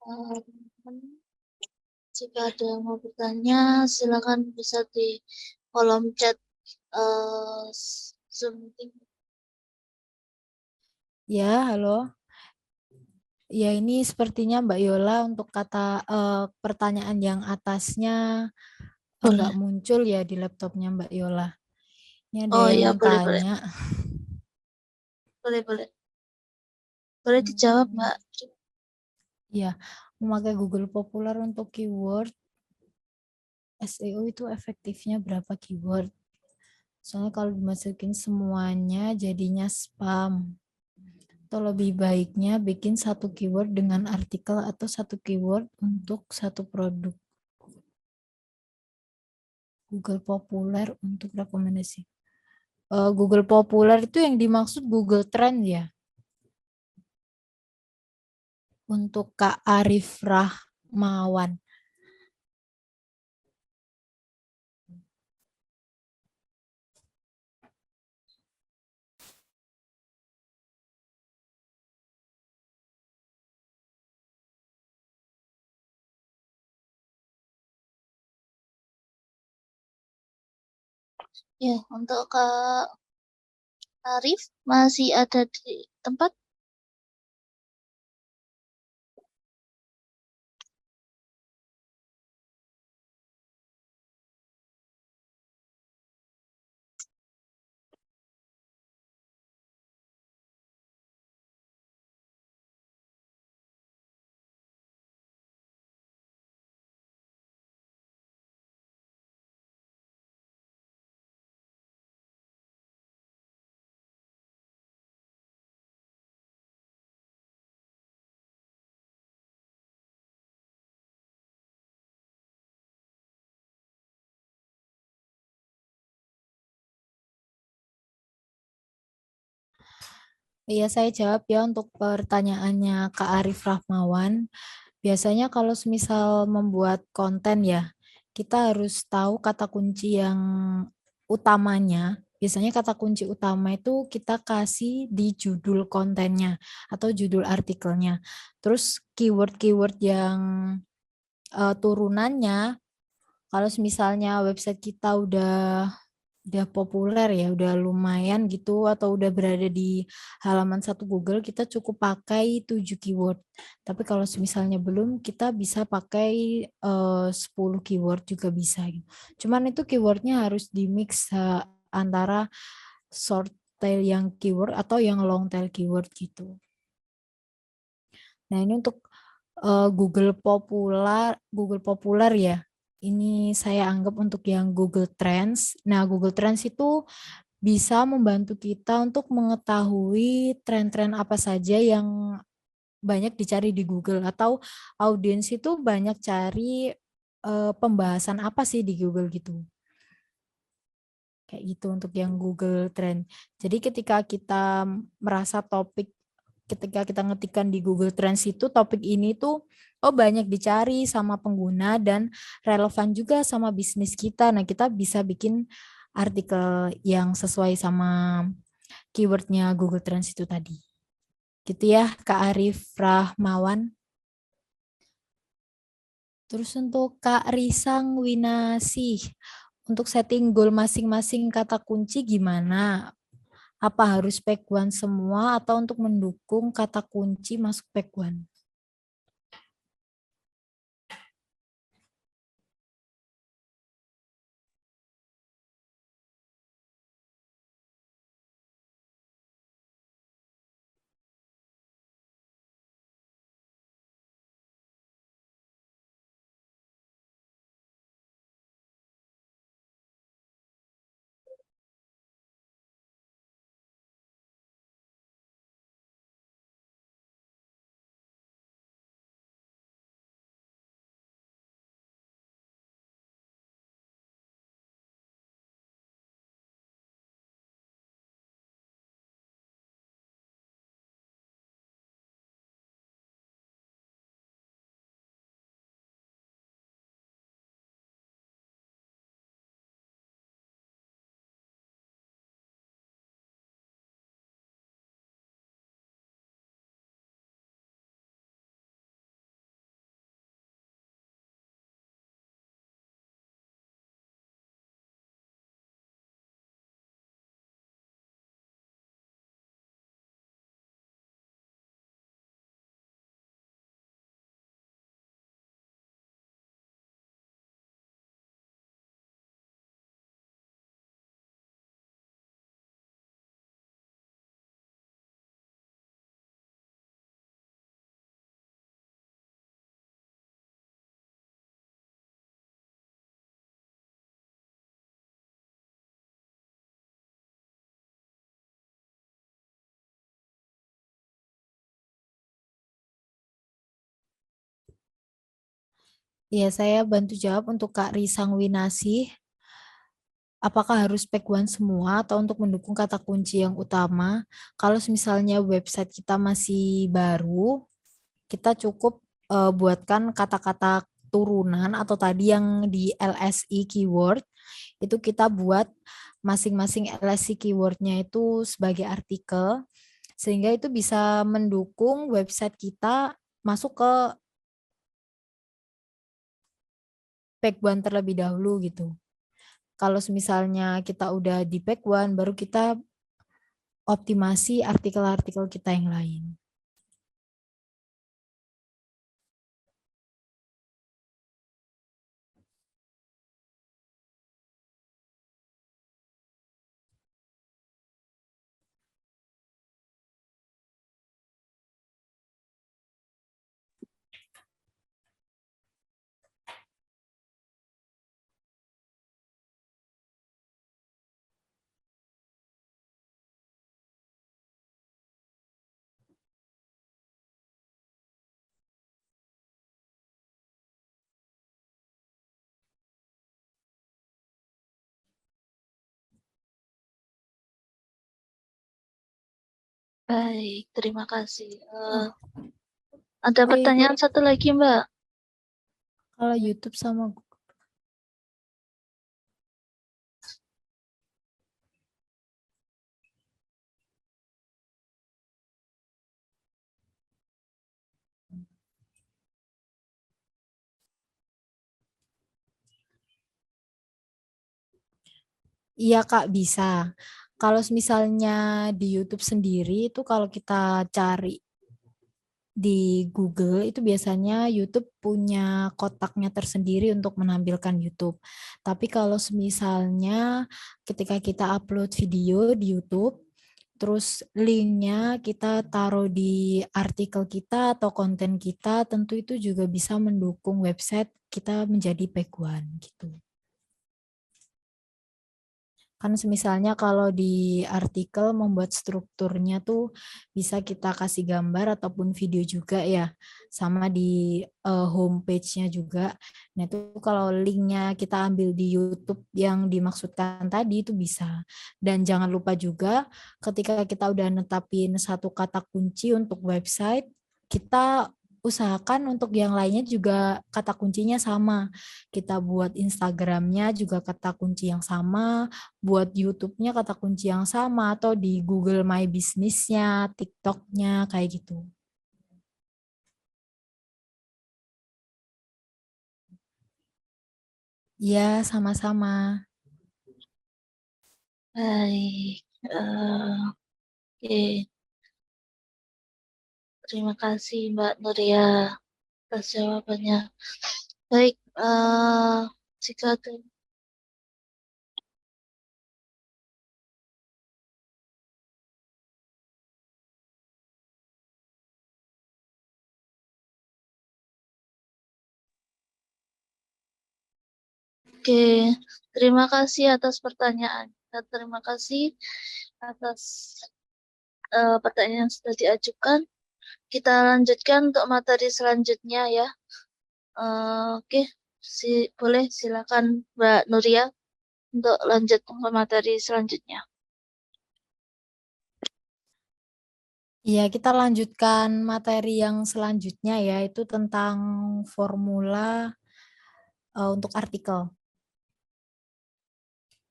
Teman-teman, jika ada yang mau bertanya, silakan bisa di kolom chat Zoom meeting. Ya, halo. Ya, ini sepertinya Mbak Yola untuk pertanyaan yang atasnya nggak Boleh. muncul ya di laptopnya Mbak Yola. Ini ada Oh yang ya, boleh, boleh. tanya. Boleh, boleh. Boleh dijawab, Hmm, Mbak. ya, memakai Google Populer untuk keyword SEO itu efektifnya berapa keyword? Soalnya kalau dimasukin semuanya jadinya spam. Atau lebih baiknya bikin satu keyword dengan artikel atau satu keyword untuk satu produk. Google Populer untuk rekomendasi. Google Populer itu yang dimaksud Google Trend ya. Untuk Kak Arif Rahmawan. Ya, untuk Kak Arif masih ada di tempat? Iya, saya jawab ya untuk pertanyaannya Kak Arif Rahmawan. Biasanya kalau semisal membuat konten ya, kita harus tahu kata kunci yang utamanya. Biasanya kata kunci utama itu kita kasih di judul kontennya atau judul artikelnya. Terus keyword-keyword yang turunannya, kalau misalnya website kita udah udah populer ya, udah lumayan gitu atau udah berada di halaman satu Google, kita cukup pakai 7 keyword. Tapi kalau misalnya belum, kita bisa pakai 10 keyword juga bisa gitu. Cuman itu keywordnya harus di mix antara short tail yang keyword atau yang long tail keyword gitu. Nah, ini untuk Google populer ya. Ini saya anggap untuk yang Google Trends. Nah, Google Trends itu bisa membantu kita untuk mengetahui tren-tren apa saja yang banyak dicari di Google atau audiens itu banyak cari pembahasan apa sih di Google gitu. Kayak gitu untuk yang Google Trend. Jadi ketika kita ngetikkan di Google Trends itu topik ini tuh oh banyak dicari sama pengguna dan relevan juga sama bisnis kita. Nah, kita bisa bikin artikel yang sesuai sama keywordnya Google Trends itu tadi. Gitu ya, Kak Arif Rahmawan. Terus untuk Kak Risang Winasih, untuk setting goal masing-masing kata kunci gimana? Apa harus pack one semua atau untuk mendukung kata kunci masuk pack one? Ya, saya bantu jawab untuk Kak Risang Winasih. Apakah harus pack one semua atau untuk mendukung kata kunci yang utama? Kalau misalnya website kita masih baru, kita cukup buatkan kata-kata turunan atau tadi yang di LSI keyword, itu kita buat masing-masing LSI keywordnya itu sebagai artikel, sehingga itu bisa mendukung website kita masuk ke pack one terlebih dahulu gitu. Kalau misalnya kita udah di pack one, baru kita optimasi artikel-artikel kita yang lain. Baik, terima kasih. Oh, Ada boleh pertanyaan satu lagi, Mbak. kalau YouTube sama Iya Kak, bisa. Kalau misalnya di YouTube sendiri itu kalau kita cari di Google itu biasanya YouTube punya kotaknya tersendiri untuk menampilkan YouTube. Tapi kalau misalnya ketika kita upload video di YouTube, terus linknya kita taruh di artikel kita atau konten kita, tentu itu juga bisa mendukung website kita menjadi peguan gitu. Kan misalnya kalau di artikel membuat strukturnya tuh bisa kita kasih gambar ataupun video juga ya, sama di homepage-nya juga. Nah itu kalau linknya kita ambil di YouTube yang dimaksudkan tadi itu bisa. Dan jangan lupa juga ketika kita udah netapin satu kata kunci untuk website, kita usahakan untuk yang lainnya juga kata kuncinya sama. Kita buat Instagramnya juga kata kunci yang sama, buat YouTube-nya kata kunci yang sama atau di Google My Business-nya, TikTok-nya kayak gitu. Iya, sama-sama. Baik. Oke. Terima kasih Mbak Nuria atas jawabannya. Baik, jika oke, terima kasih atas pertanyaan. Dan terima kasih atas pertanyaan yang sudah diajukan. Kita lanjutkan untuk materi selanjutnya ya. Oke, boleh silakan Mbak Nuria untuk lanjut ke materi selanjutnya. Iya, kita lanjutkan materi yang selanjutnya yaitu tentang formula untuk artikel.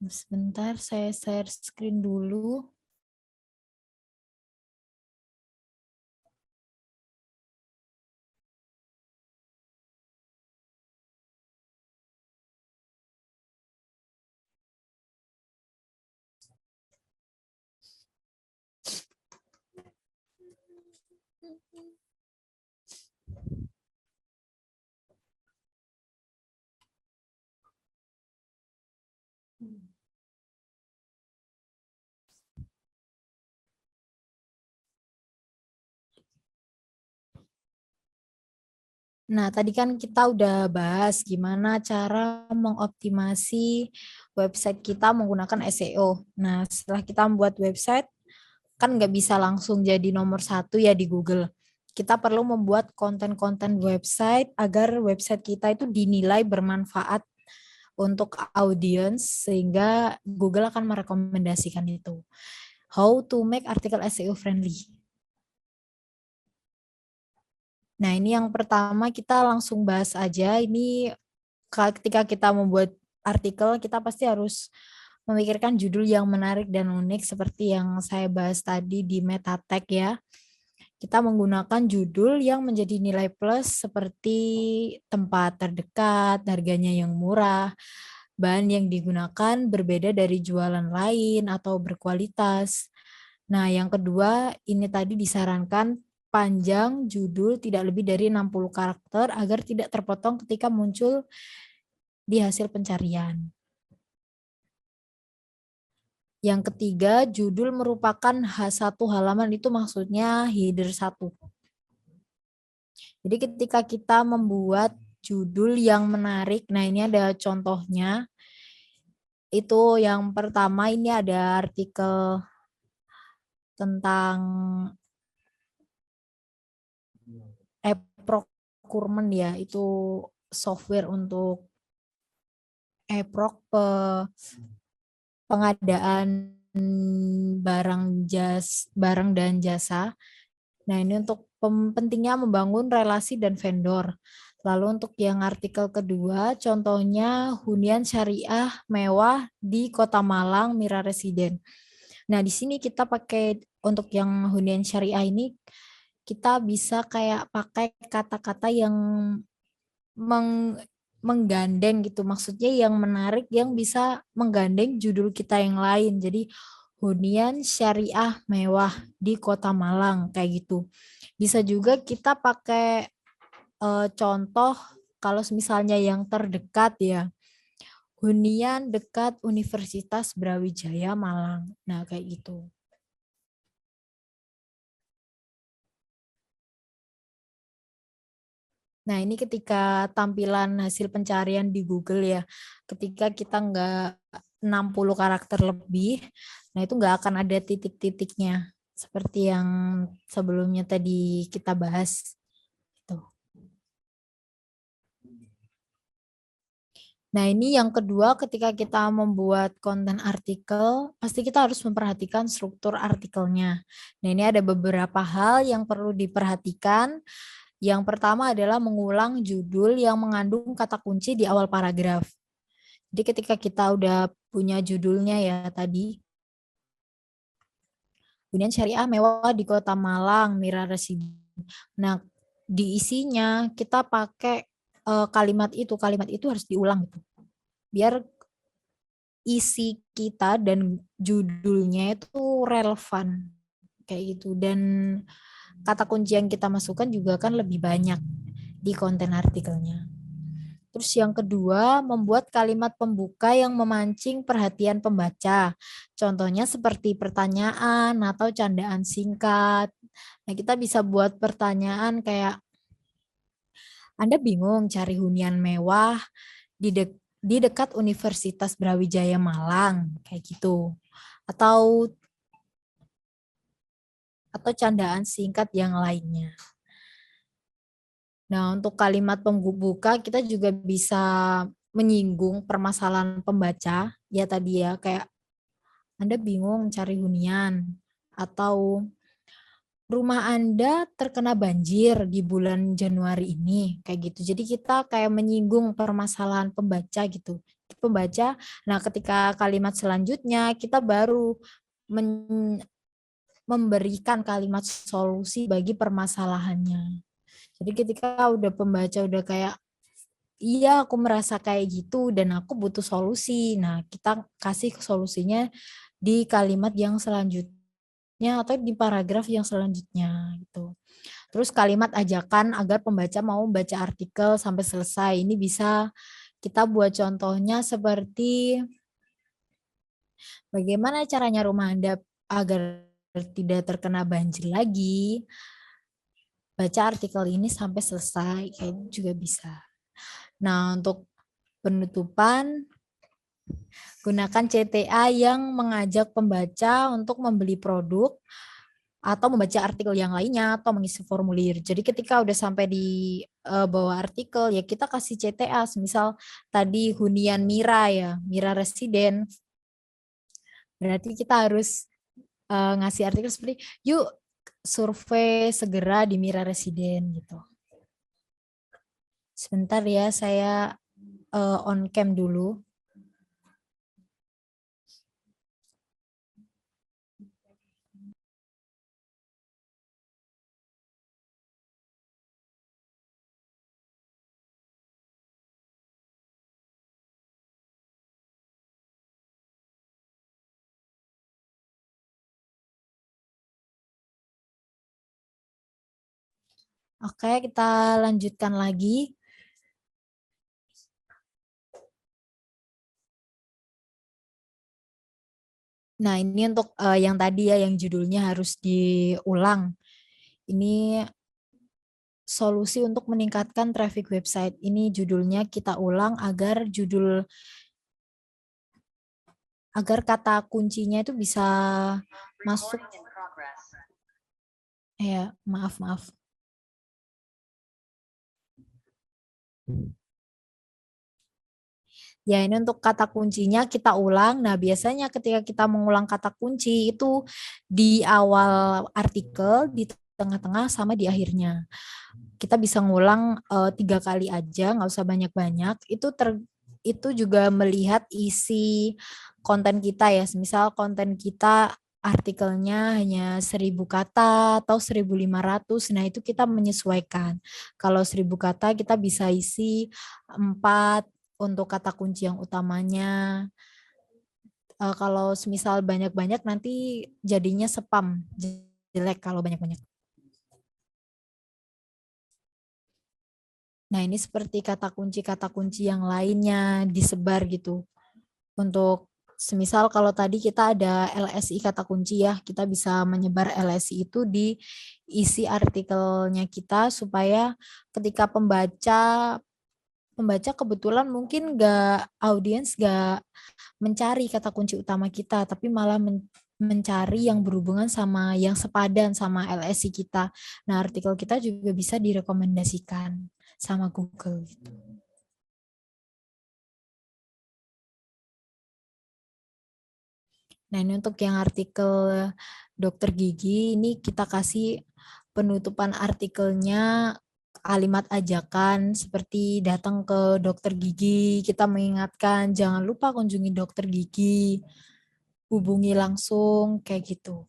Sebentar, saya share screen dulu. Nah, tadi kan kita udah bahas gimana cara mengoptimasi website kita menggunakan SEO. Nah, setelah kita membuat website, kan nggak bisa langsung jadi nomor satu ya di Google. Kita perlu membuat konten-konten website agar website kita itu dinilai bermanfaat untuk audiens sehingga Google akan merekomendasikan itu. How to make article SEO friendly. Nah, ini yang pertama kita langsung bahas aja. Ini ketika kita membuat artikel, kita pasti harus memikirkan judul yang menarik dan unik seperti yang saya bahas tadi di meta tag ya. Kita menggunakan judul yang menjadi nilai plus seperti tempat terdekat, harganya yang murah, bahan yang digunakan berbeda dari jualan lain atau berkualitas. Nah, yang kedua, ini tadi disarankan panjang judul tidak lebih dari 60 karakter agar tidak terpotong ketika muncul di hasil pencarian. Yang ketiga, judul merupakan satu halaman itu maksudnya header satu. Jadi ketika kita membuat judul yang menarik, nah ini ada contohnya. Itu yang pertama ini ada artikel tentang e-procurement ya, itu software untuk pengadaan barang dan jasa. Nah, ini untuk pentingnya membangun relasi dan vendor. Lalu untuk yang artikel kedua, contohnya hunian syariah mewah di Kota Malang Mira Residen. Nah, di sini kita pakai untuk yang hunian syariah ini kita bisa kayak pakai kata-kata yang menggandeng gitu. Maksudnya yang menarik yang bisa menggandeng judul kita yang lain. Jadi hunian syariah mewah di Kota Malang kayak gitu. Bisa juga kita pakai contoh kalau misalnya yang terdekat ya. Hunian dekat Universitas Brawijaya Malang. Nah, kayak gitu. Nah, ini ketika tampilan hasil pencarian di Google ya, ketika kita nggak 60 karakter lebih, nah itu nggak akan ada titik-titiknya, seperti yang sebelumnya tadi kita bahas. Gitu. Nah, ini yang kedua ketika kita membuat konten artikel, pasti kita harus memperhatikan struktur artikelnya. Nah, ini ada beberapa hal yang perlu diperhatikan. Yang pertama adalah mengulang judul yang mengandung kata kunci di awal paragraf. Jadi ketika kita udah punya judulnya ya tadi, hunian syariah mewah di Kota Malang, Mira Residen. Nah, di isinya kita pakai kalimat itu harus diulang gitu. Biar isi kita dan judulnya itu relevan kayak gitu. Dan kata kunci yang kita masukkan juga kan lebih banyak di konten artikelnya. Terus yang kedua, membuat kalimat pembuka yang memancing perhatian pembaca. Contohnya seperti pertanyaan atau candaan singkat. Nah, kita bisa buat pertanyaan kayak, Anda bingung cari hunian mewah di dekat Universitas Brawijaya Malang, kayak gitu. Atau candaan singkat yang lainnya. Nah, untuk kalimat pembuka kita juga bisa menyinggung permasalahan pembaca, ya tadi ya, kayak Anda bingung cari hunian, atau rumah Anda terkena banjir di bulan Januari ini, kayak gitu. Jadi kita kayak menyinggung permasalahan pembaca gitu. Pembaca, nah ketika kalimat selanjutnya kita baru memberikan kalimat solusi bagi permasalahannya. Jadi ketika udah pembaca udah kayak iya, aku merasa kayak gitu dan aku butuh solusi. Nah, kita kasih solusinya di kalimat yang selanjutnya atau di paragraf yang selanjutnya gitu. Terus kalimat ajakan agar pembaca mau baca artikel sampai selesai. Ini bisa kita buat contohnya seperti bagaimana caranya rumah Anda agar tidak terkena banjir lagi. Baca artikel ini sampai selesai, kayak juga bisa. Nah, untuk penutupan, gunakan CTA yang mengajak pembaca untuk membeli produk atau membaca artikel yang lainnya atau mengisi formulir. Jadi ketika udah sampai di bawah artikel ya kita kasih CTA, misal tadi hunian Mira ya, Mira Residen. Berarti kita harus ngasih artikel seperti yuk survei segera di Mira Residen gitu. Sebentar ya, saya on cam dulu. Oke, kita lanjutkan lagi. Nah, ini untuk yang tadi ya, yang judulnya harus diulang. Ini solusi untuk meningkatkan traffic website. Ini judulnya kita ulang agar kata kuncinya itu bisa masuk. Ya, maaf. Ya, ini untuk kata kuncinya kita ulang. Nah, biasanya ketika kita mengulang kata kunci itu di awal artikel, di tengah-tengah, sama di akhirnya. Kita bisa ngulang 3 kali aja, nggak usah banyak-banyak. Itu juga melihat isi konten kita ya. Misal konten kita artikelnya hanya 1.000 kata atau 1.500. Nah, itu kita menyesuaikan. Kalau 1.000 kata kita bisa isi 4 untuk kata kunci yang utamanya. Kalau semisal banyak-banyak nanti jadinya spam, jelek kalau banyak-banyak. Nah, ini seperti kata kunci yang lainnya disebar gitu. Untuk semisal kalau tadi kita ada LSI kata kunci ya, kita bisa menyebar LSI itu di isi artikelnya kita supaya ketika pembaca kebetulan mungkin audiens nggak mencari kata kunci utama kita, tapi malah mencari yang berhubungan sama yang sepadan sama LSI kita. Nah, artikel kita juga bisa direkomendasikan sama Google gitu. Nah, ini untuk yang artikel dokter gigi, ini kita kasih penutupan artikelnya kalimat ajakan seperti datang ke dokter gigi, kita mengingatkan jangan lupa kunjungi dokter gigi, hubungi langsung, kayak gitu.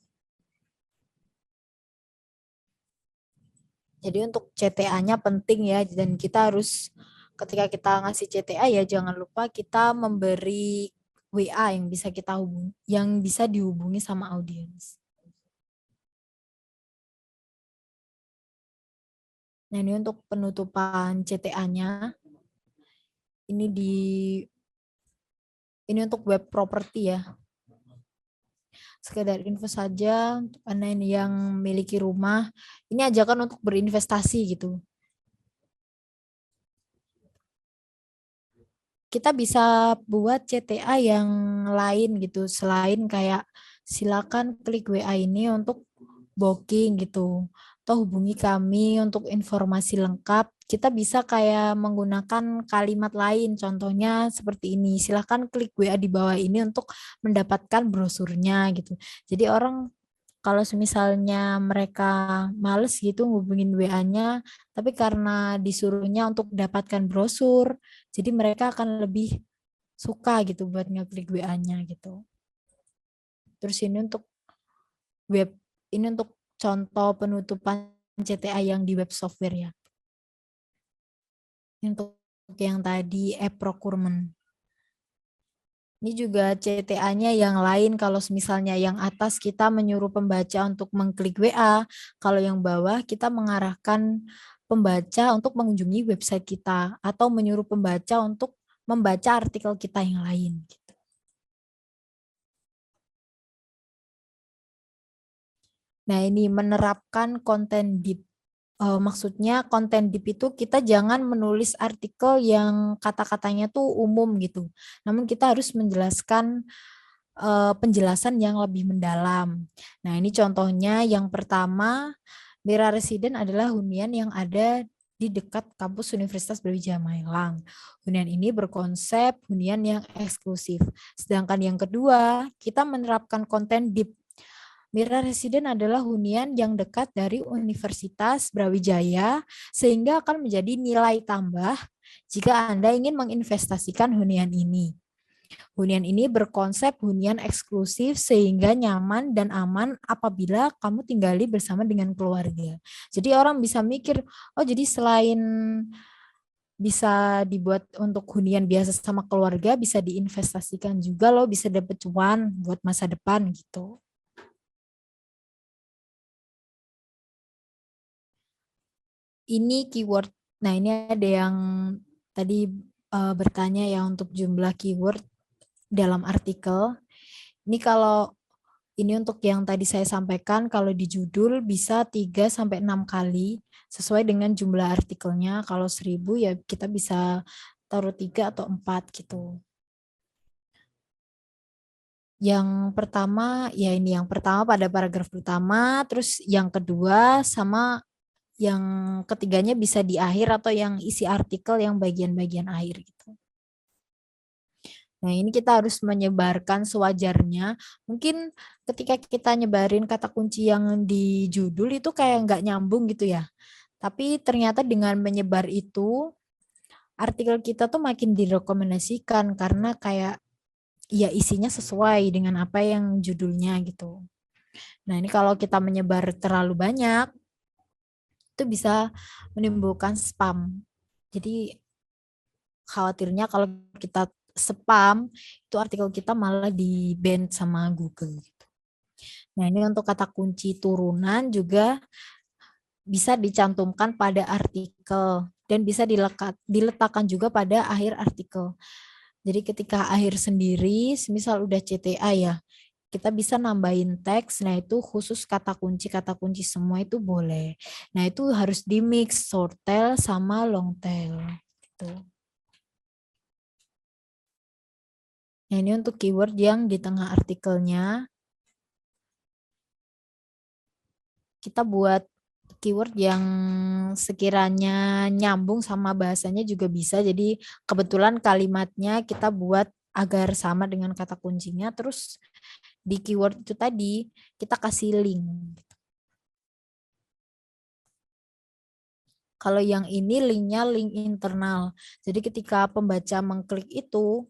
Jadi untuk CTA-nya penting ya, dan kita harus ketika kita ngasih CTA ya jangan lupa kita memberi WA yang bisa kita hubungi, yang bisa dihubungi sama audiens. Nah, ini untuk penutupan CTA-nya. Ini ini untuk web property ya. Sekedar info saja untuk Anda yang memiliki rumah, ini ajakan untuk berinvestasi gitu. Kita bisa buat CTA yang lain gitu, selain kayak silakan klik WA ini untuk booking gitu, atau hubungi kami untuk informasi lengkap. Kita bisa kayak menggunakan kalimat lain, contohnya seperti ini, silakan klik WA di bawah ini untuk mendapatkan brosurnya gitu. Jadi orang kalau misalnya mereka males gitu ngubungin WA-nya, tapi karena disuruhnya untuk dapatkan brosur, jadi mereka akan lebih suka gitu buat ngeklik WA-nya gitu. Terus web ini untuk contoh penutupan CTA yang di web software ya. Untuk yang tadi e-procurement. Ini juga CTA-nya yang lain, kalau misalnya yang atas kita menyuruh pembaca untuk mengklik WA, kalau yang bawah kita mengarahkan pembaca untuk mengunjungi website kita atau menyuruh pembaca untuk membaca artikel kita yang lain. Nah, ini menerapkan konten deep. Maksudnya konten deep itu kita jangan menulis artikel yang kata-katanya tuh umum gitu. Namun kita harus menjelaskan penjelasan yang lebih mendalam. Nah, ini contohnya yang pertama, Mira Residen adalah hunian yang ada di dekat kampus Universitas Brawijaya Malang. Hunian ini berkonsep hunian yang eksklusif. Sedangkan yang kedua, kita menerapkan konten deep. Mira Residen adalah hunian yang dekat dari Universitas Brawijaya sehingga akan menjadi nilai tambah jika Anda ingin menginvestasikan hunian ini. Hunian ini berkonsep hunian eksklusif sehingga nyaman dan aman apabila kamu tinggali bersama dengan keluarga. Jadi orang bisa mikir, oh jadi selain bisa dibuat untuk hunian biasa sama keluarga, bisa diinvestasikan juga loh, bisa dapat cuan buat masa depan gitu. Ini keyword. Nah, ini ada yang tadi bertanya ya untuk jumlah keyword dalam artikel. Ini kalau ini untuk yang tadi saya sampaikan, kalau di judul bisa 3 sampai 6 kali sesuai dengan jumlah artikelnya. Kalau 1.000 ya kita bisa taruh 3 atau 4 gitu. Yang pertama ya ini yang pertama pada paragraf pertama, terus yang kedua sama yang ketiganya bisa di akhir atau yang isi artikel yang bagian-bagian akhir gitu. Nah, ini kita harus menyebarkan sewajarnya. Mungkin ketika kita nyebarin kata kunci yang di judul itu kayak nggak nyambung gitu ya. Tapi ternyata dengan menyebar itu, artikel kita tuh makin direkomendasikan karena kayak ya isinya sesuai dengan apa yang judulnya gitu. Nah, ini kalau kita menyebar terlalu banyak, itu bisa menimbulkan spam. Jadi khawatirnya kalau kita spam, itu artikel kita malah di-ban sama Google gitu. Nah, ini untuk kata kunci turunan juga bisa dicantumkan pada artikel dan bisa diletakkan juga pada akhir artikel. Jadi ketika akhir sendiri, misal udah CTA ya, kita bisa nambahin teks, nah itu khusus kata kunci semua itu boleh. Nah itu harus di mix short tail sama long tail. Gitu. Nah ini untuk keyword yang di tengah artikelnya, kita buat keyword yang sekiranya nyambung sama bahasanya juga bisa. Jadi kebetulan kalimatnya kita buat agar sama dengan kata kuncinya, terus di keyword itu tadi kita kasih link. Kalau yang ini linknya link internal. Jadi ketika pembaca mengklik itu,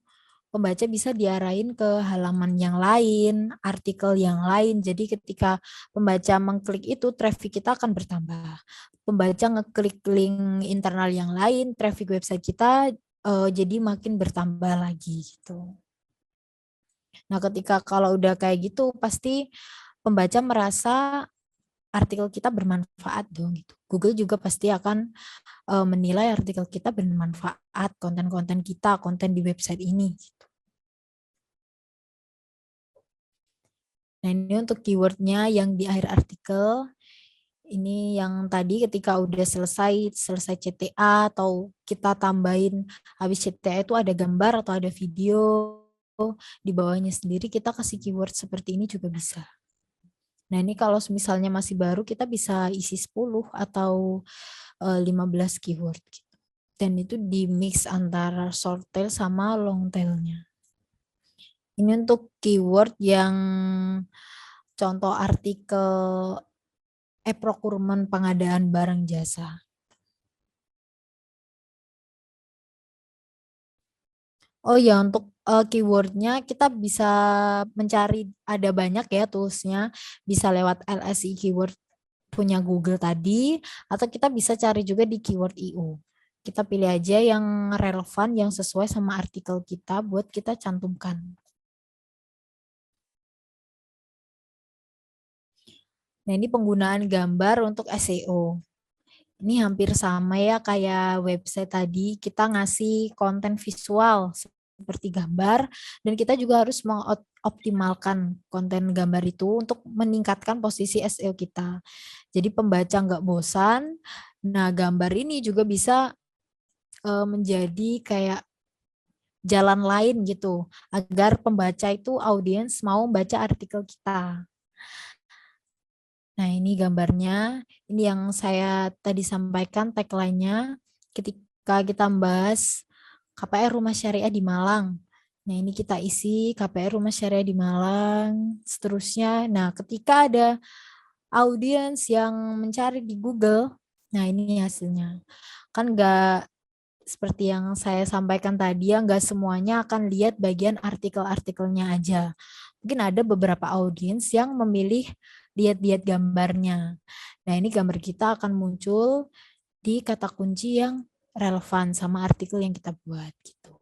pembaca bisa diarahin ke halaman yang lain, artikel yang lain. Jadi ketika pembaca mengklik itu, traffic kita akan bertambah. Pembaca ngeklik link internal yang lain, traffic website kita jadi makin bertambah lagi gitu. Nah, ketika kalau udah kayak gitu, pasti pembaca merasa artikel kita bermanfaat dong gitu. Google juga pasti akan menilai artikel kita bermanfaat, konten-konten kita, konten di website ini. Gitu. Nah ini untuk keywordnya yang di akhir artikel. Ini yang tadi ketika udah selesai CTA atau kita tambahin habis CTA itu ada gambar atau ada video di bawahnya sendiri kita kasih keyword seperti ini juga bisa. Nah ini kalau misalnya masih baru kita bisa isi 10 atau 15 keyword gitu. Dan itu di mix antara short tail sama long tailnya. Ini untuk keyword yang contoh artikel e-procurement pengadaan barang jasa. Oh ya, untuk keywordnya kita bisa mencari, ada banyak ya toolsnya, bisa lewat LSI keyword punya Google tadi, atau kita bisa cari juga di keyword IO. Kita pilih aja yang relevan, yang sesuai sama artikel kita buat kita cantumkan. Nah ini penggunaan gambar untuk SEO. Ini hampir sama ya kayak website tadi, kita ngasih konten visual seperti gambar, dan kita juga harus mengoptimalkan konten gambar itu untuk meningkatkan posisi SEO kita. Jadi pembaca nggak bosan, nah gambar ini juga bisa menjadi kayak jalan lain gitu, agar pembaca itu audiens mau baca artikel kita. Nah, ini gambarnya. Ini yang saya tadi sampaikan tagline-nya ketika kita membahas KPR Rumah Syariah di Malang. Nah, ini kita isi KPR Rumah Syariah di Malang, seterusnya. Nah, ketika ada audiens yang mencari di Google, nah ini hasilnya. Kan nggak seperti yang saya sampaikan tadi ya, nggak semuanya akan lihat bagian artikel-artikelnya aja. Mungkin ada beberapa audiens yang memilih lihat-lihat gambarnya. Nah, ini gambar kita akan muncul di kata kunci yang relevan sama artikel yang kita buat gitu.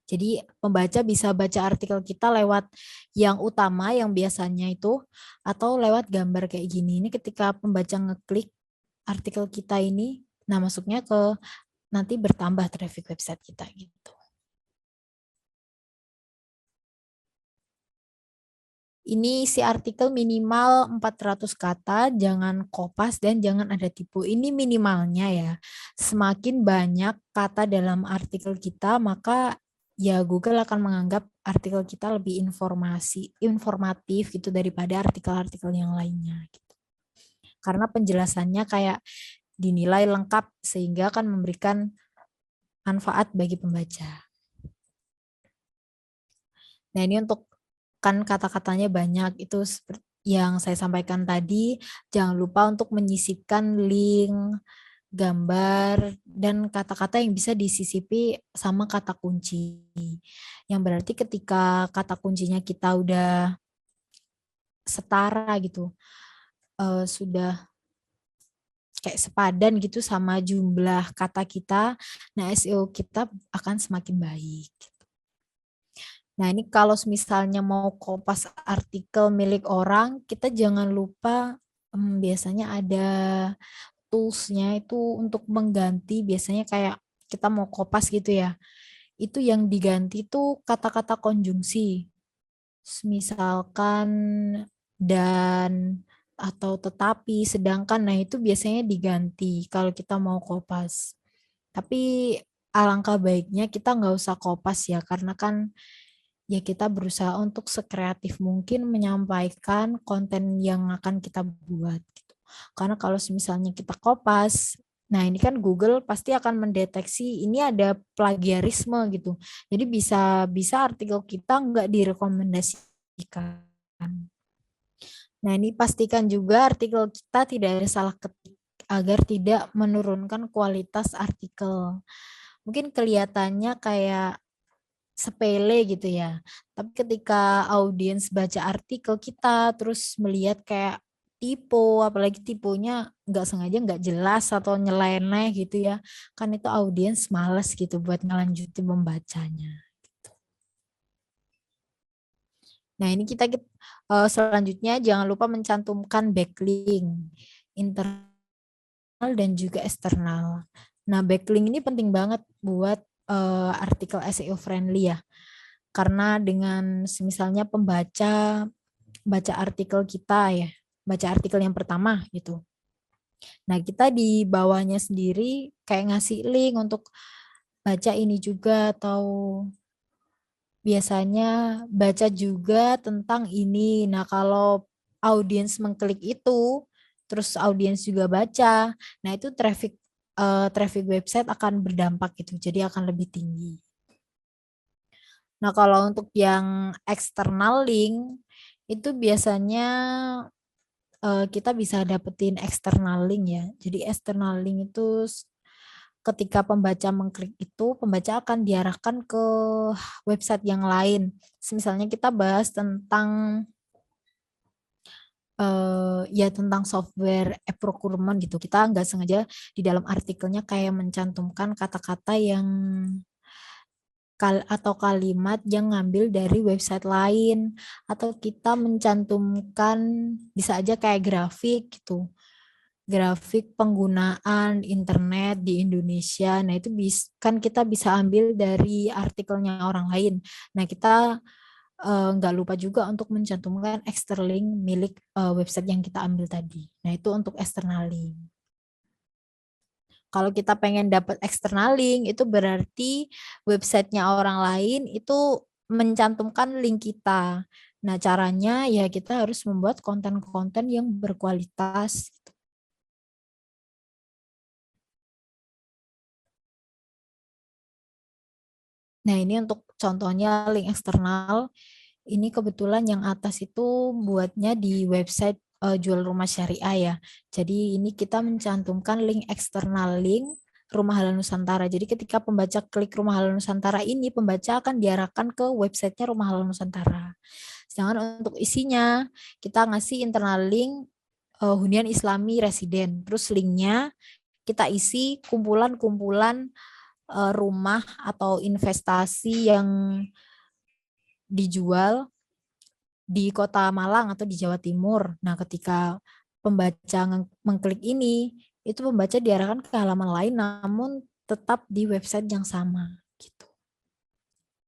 Jadi pembaca bisa baca artikel kita lewat yang utama yang biasanya itu atau lewat gambar kayak gini. Ini ketika pembaca ngeklik artikel kita ini, nah masuknya ke nanti bertambah traffic website kita gitu. Ini isi artikel minimal 400 kata, jangan kopas dan jangan ada tipu. Ini minimalnya ya. Semakin banyak kata dalam artikel kita, maka ya Google akan menganggap artikel kita lebih informatif gitu daripada artikel-artikel yang lainnya gitu. Karena penjelasannya kayak dinilai lengkap sehingga akan memberikan manfaat bagi pembaca. Nah, ini untuk kan kata-katanya banyak itu seperti yang saya sampaikan tadi, jangan lupa untuk menyisipkan link, gambar, dan kata-kata yang bisa disisipi sama kata kunci. Yang berarti ketika kata kuncinya kita udah setara gitu. Sudah kayak sepadan gitu sama jumlah kata kita. Nah, SEO kita akan semakin baik. Nah, ini kalau misalnya mau kopas artikel milik orang, kita jangan lupa biasanya ada toolsnya itu untuk mengganti, biasanya kayak kita mau kopas gitu ya. Itu yang diganti tuh kata-kata konjungsi. Misalkan dan atau tetapi, sedangkan, nah itu biasanya diganti kalau kita mau kopas. Tapi alangkah baiknya kita nggak usah kopas ya, karena kan ya kita berusaha untuk sekreatif mungkin menyampaikan konten yang akan kita buat gitu. Karena kalau misalnya kita kopas, nah ini kan Google pasti akan mendeteksi ini ada plagiarisme gitu. Jadi bisa bisa artikel kita nggak direkomendasikan. Nah ini pastikan juga artikel kita tidak ada salah ketik agar tidak menurunkan kualitas artikel. Mungkin kelihatannya kayak sepele gitu ya. Tapi ketika audiens baca artikel kita terus melihat kayak tipe, apalagi tipenya nggak sengaja nggak jelas atau nyeleneh gitu ya, kan itu audiens males gitu buat ngelanjutin membacanya. Nah ini selanjutnya jangan lupa mencantumkan backlink internal dan juga eksternal. Nah backlink ini penting banget buat artikel SEO friendly ya. Karena dengan misalnya pembaca baca artikel kita ya, baca artikel yang pertama gitu. Nah, kita di bawahnya sendiri kayak ngasih link untuk baca ini juga atau biasanya baca juga tentang ini. Nah, kalau audiens mengklik itu, terus audiens juga baca, nah itu traffic website akan berdampak gitu. Jadi akan lebih tinggi. Nah, kalau untuk yang external link itu biasanya kita bisa dapetin external link ya. Jadi external link itu ketika pembaca mengklik itu, pembaca akan diarahkan ke website yang lain. Misalnya kita bahas tentang ya tentang software e-procurement gitu. Kita nggak sengaja di dalam artikelnya kayak mencantumkan kata-kata yang atau kalimat yang ngambil dari website lain atau kita mencantumkan bisa aja kayak grafik gitu, grafik penggunaan internet di Indonesia. Nah itu kan kita bisa ambil dari artikelnya orang lain. Nah kita nggak lupa juga untuk mencantumkan external link milik website yang kita ambil tadi. Nah itu untuk external link. Kalau kita pengen dapat external link, itu berarti websitenya orang lain itu mencantumkan link kita. Nah, caranya ya kita harus membuat konten-konten yang berkualitas. Nah, ini untuk contohnya link eksternal. Ini kebetulan yang atas itu buatnya di website jual rumah syariah ya. Jadi ini kita mencantumkan link eksternal link Rumah Halal Nusantara. Jadi ketika pembaca klik Rumah Halal Nusantara ini, pembaca akan diarahkan ke websitenya Rumah Halal Nusantara. Sedangkan untuk isinya, kita ngasih internal link Hunian Islami Residen. Terus linknya kita isi kumpulan-kumpulan rumah atau investasi yang dijual di Kota Malang atau di Jawa Timur. Nah, ketika pembaca mengklik ini, itu pembaca diarahkan ke halaman lain namun tetap di website yang sama gitu.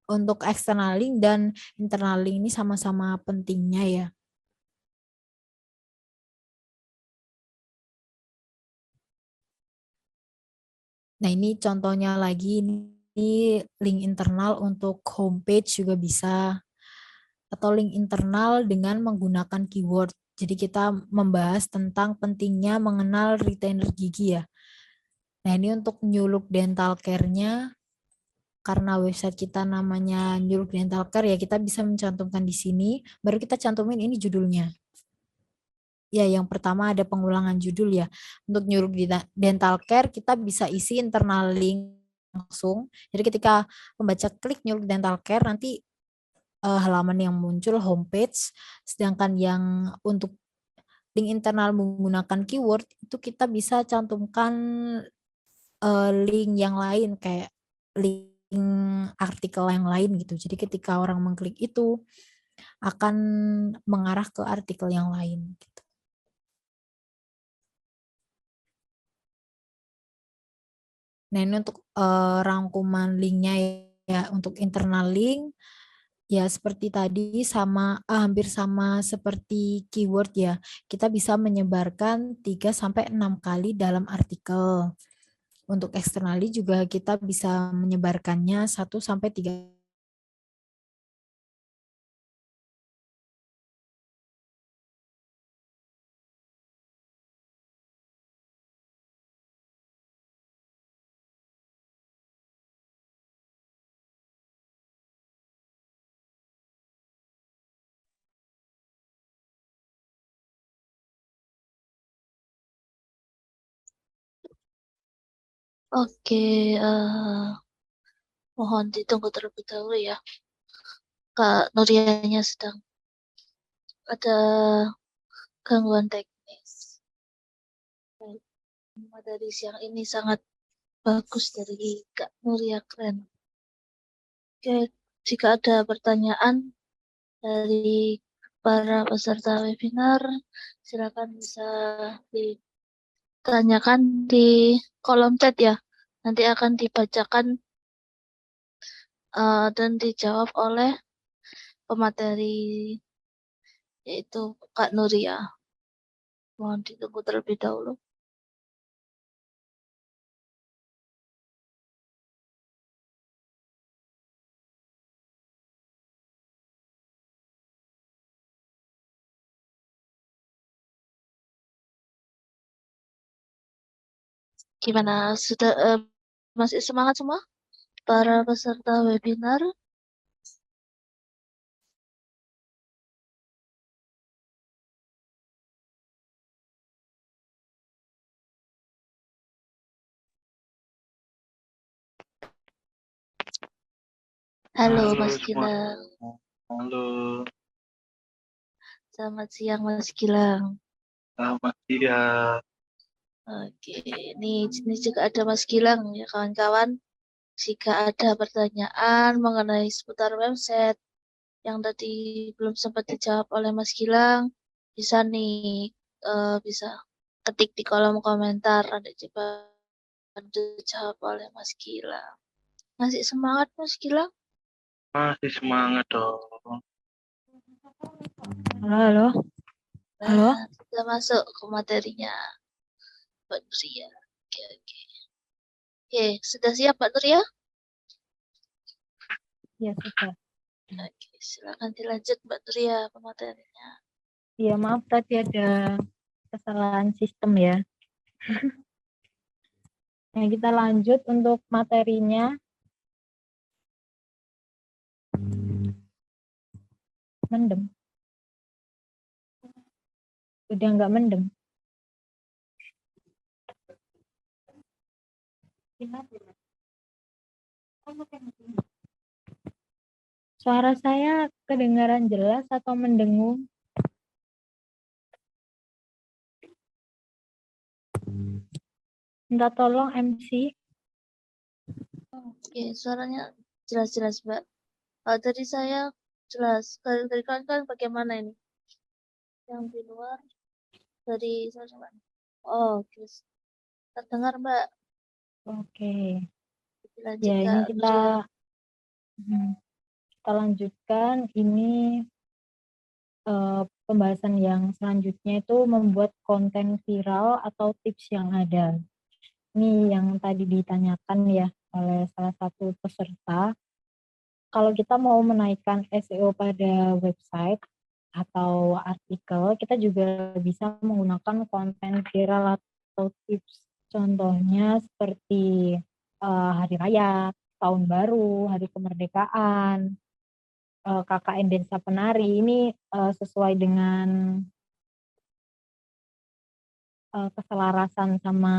Untuk external link dan internal link ini sama-sama pentingnya ya. Nah, ini contohnya lagi, ini link internal untuk homepage juga bisa, atau link internal dengan menggunakan keyword. Jadi kita membahas tentang pentingnya mengenal retainer gigi ya. Nah, ini untuk Nyuluk Dental Care-nya, karena website kita namanya Nyuluk Dental Care ya, kita bisa mencantumkan di sini, baru kita cantumin ini judulnya. Ya, yang pertama ada pengulangan judul ya. Untuk Nyuluk Dental Care, kita bisa isi internal link langsung. Jadi ketika pembaca klik Nyuluk Dental Care, nanti halaman yang muncul homepage, sedangkan yang untuk link internal menggunakan keyword itu kita bisa cantumkan link yang lain kayak link artikel yang lain gitu. Jadi ketika orang mengklik itu akan mengarah ke artikel yang lain gitu. Nah, ini untuk rangkuman linknya ya, untuk internal link ya seperti tadi sama hampir sama seperti keyword ya. Kita bisa menyebarkan 3 sampai 6 kali dalam artikel. Untuk eksternali juga kita bisa menyebarkannya 1 sampai 3. Oke, mohon ditunggu terlebih dahulu ya. Kak Nurianya sedang ada gangguan teknis. Baik, materi siang ini sangat bagus dari Kak Nuria, keren. Oke, jika ada pertanyaan dari para peserta webinar, silakan bisa ditanyakan di kolom chat ya. Nanti akan dibacakan dan dijawab oleh pemateri yaitu Kak Nuria. Mohon ditunggu terlebih dahulu. Gimana? Sudah masih semangat semua para peserta webinar? Halo Halo Mas semua. Gilang. Halo, Selamat siang Mas Gilang. selamat siang. Oke, ini juga ada Mas Gilang ya kawan-kawan. Jika ada pertanyaan mengenai seputar website yang tadi belum sempat dijawab oleh Mas Gilang, bisa nih bisa ketik di kolom komentar, nanti coba dijawab oleh Mas Gilang. Masih semangat Mas Gilang? Masih semangat dong. Halo, halo. Halo. Nah, kita masuk ke materinya Mbak Nuria. Oke, oke. Oke, sudah siap Mbak Nuria? Ya, sudah. Oke, silakan dilanjut Mbak Nuria pematerinya. Iya, maaf tadi ada kesalahan sistem ya. Nah, kita lanjut untuk materinya. Mendem. Udah nggak mendem. Suara saya kedengaran jelas atau mendengung? Minta tolong MC. Oke, suaranya jelas-jelas Mbak. Tadi saya jelas. Dari kalian kan bagaimana ini? Yang di luar dari saya coba. Oh, oke. Terdengar Mbak. Oke. Lanjut Ya, ini Kak kita Nuria. kita lanjutkan. Ini pembahasan yang selanjutnya itu membuat konten viral atau tips yang ada. Ini yang tadi ditanyakan ya oleh salah satu peserta. Kalau kita mau menaikkan SEO pada website atau artikel, kita juga bisa menggunakan konten viral atau tips. Contohnya seperti hari raya, tahun baru, hari kemerdekaan, KKN Desa Penari. Ini sesuai dengan keselarasan sama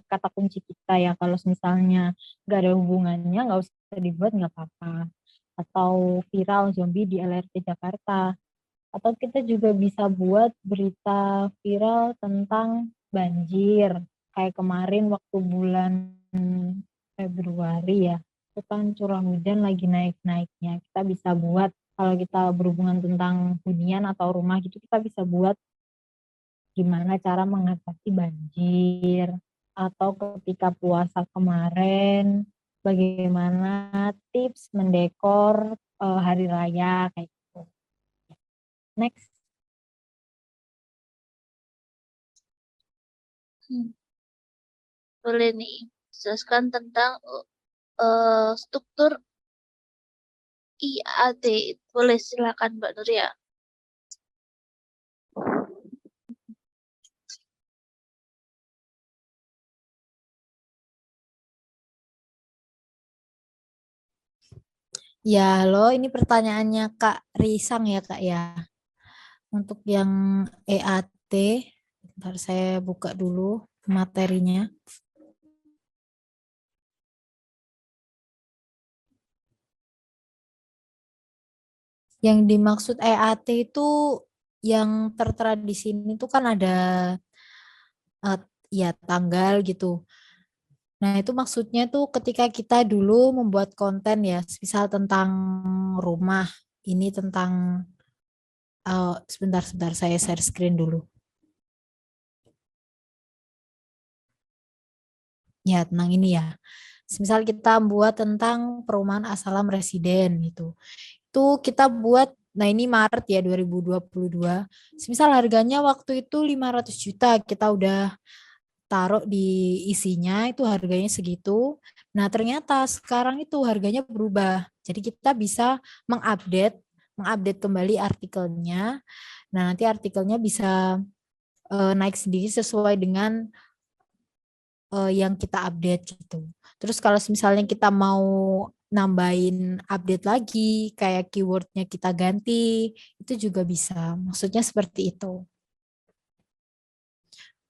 kata kunci kita ya. Kalau misalnya nggak ada hubungannya, nggak usah dibuat, nggak apa-apa. atau viral zombie di LRT Jakarta. Atau kita juga bisa buat berita viral tentang banjir. Kayak kemarin waktu bulan Februari ya, itu kan curah hujan lagi naik-naiknya. Kita bisa buat, kalau kita berhubungan tentang hunian atau rumah gitu, kita bisa buat gimana cara mengatasi banjir. Atau ketika puasa kemarin, bagaimana tips mendekor hari raya kayak gitu. Next. Boleh nih, jelaskan tentang struktur IAT. Boleh silakan Mbak Nuria. Ya, halo, ini pertanyaannya Kak Risang ya, Kak ya. Untuk yang EAT, bentar saya buka dulu materinya. Yang dimaksud EAT itu yang tertera di sini tuh kan ada eh, ya tanggal gitu. Nah, itu maksudnya tuh ketika kita dulu membuat konten ya, misal tentang rumah, ini tentang sebentar saya share screen dulu. Ya, tentang ini ya. Misal kita buat tentang perumahan Asalam Residen gitu. Itu kita buat, nah ini Maret ya 2022. Misal harganya waktu itu 500 juta, kita udah taruh di isinya itu harganya segitu. Nah, ternyata sekarang itu harganya berubah. Jadi kita bisa mengupdate mengupdate kembali artikelnya. Nah, nanti artikelnya bisa naik sendiri sesuai dengan yang kita update gitu. Terus kalau misalnya kita mau nambahin update lagi, kayak keywordnya kita ganti, itu juga bisa. Maksudnya seperti itu.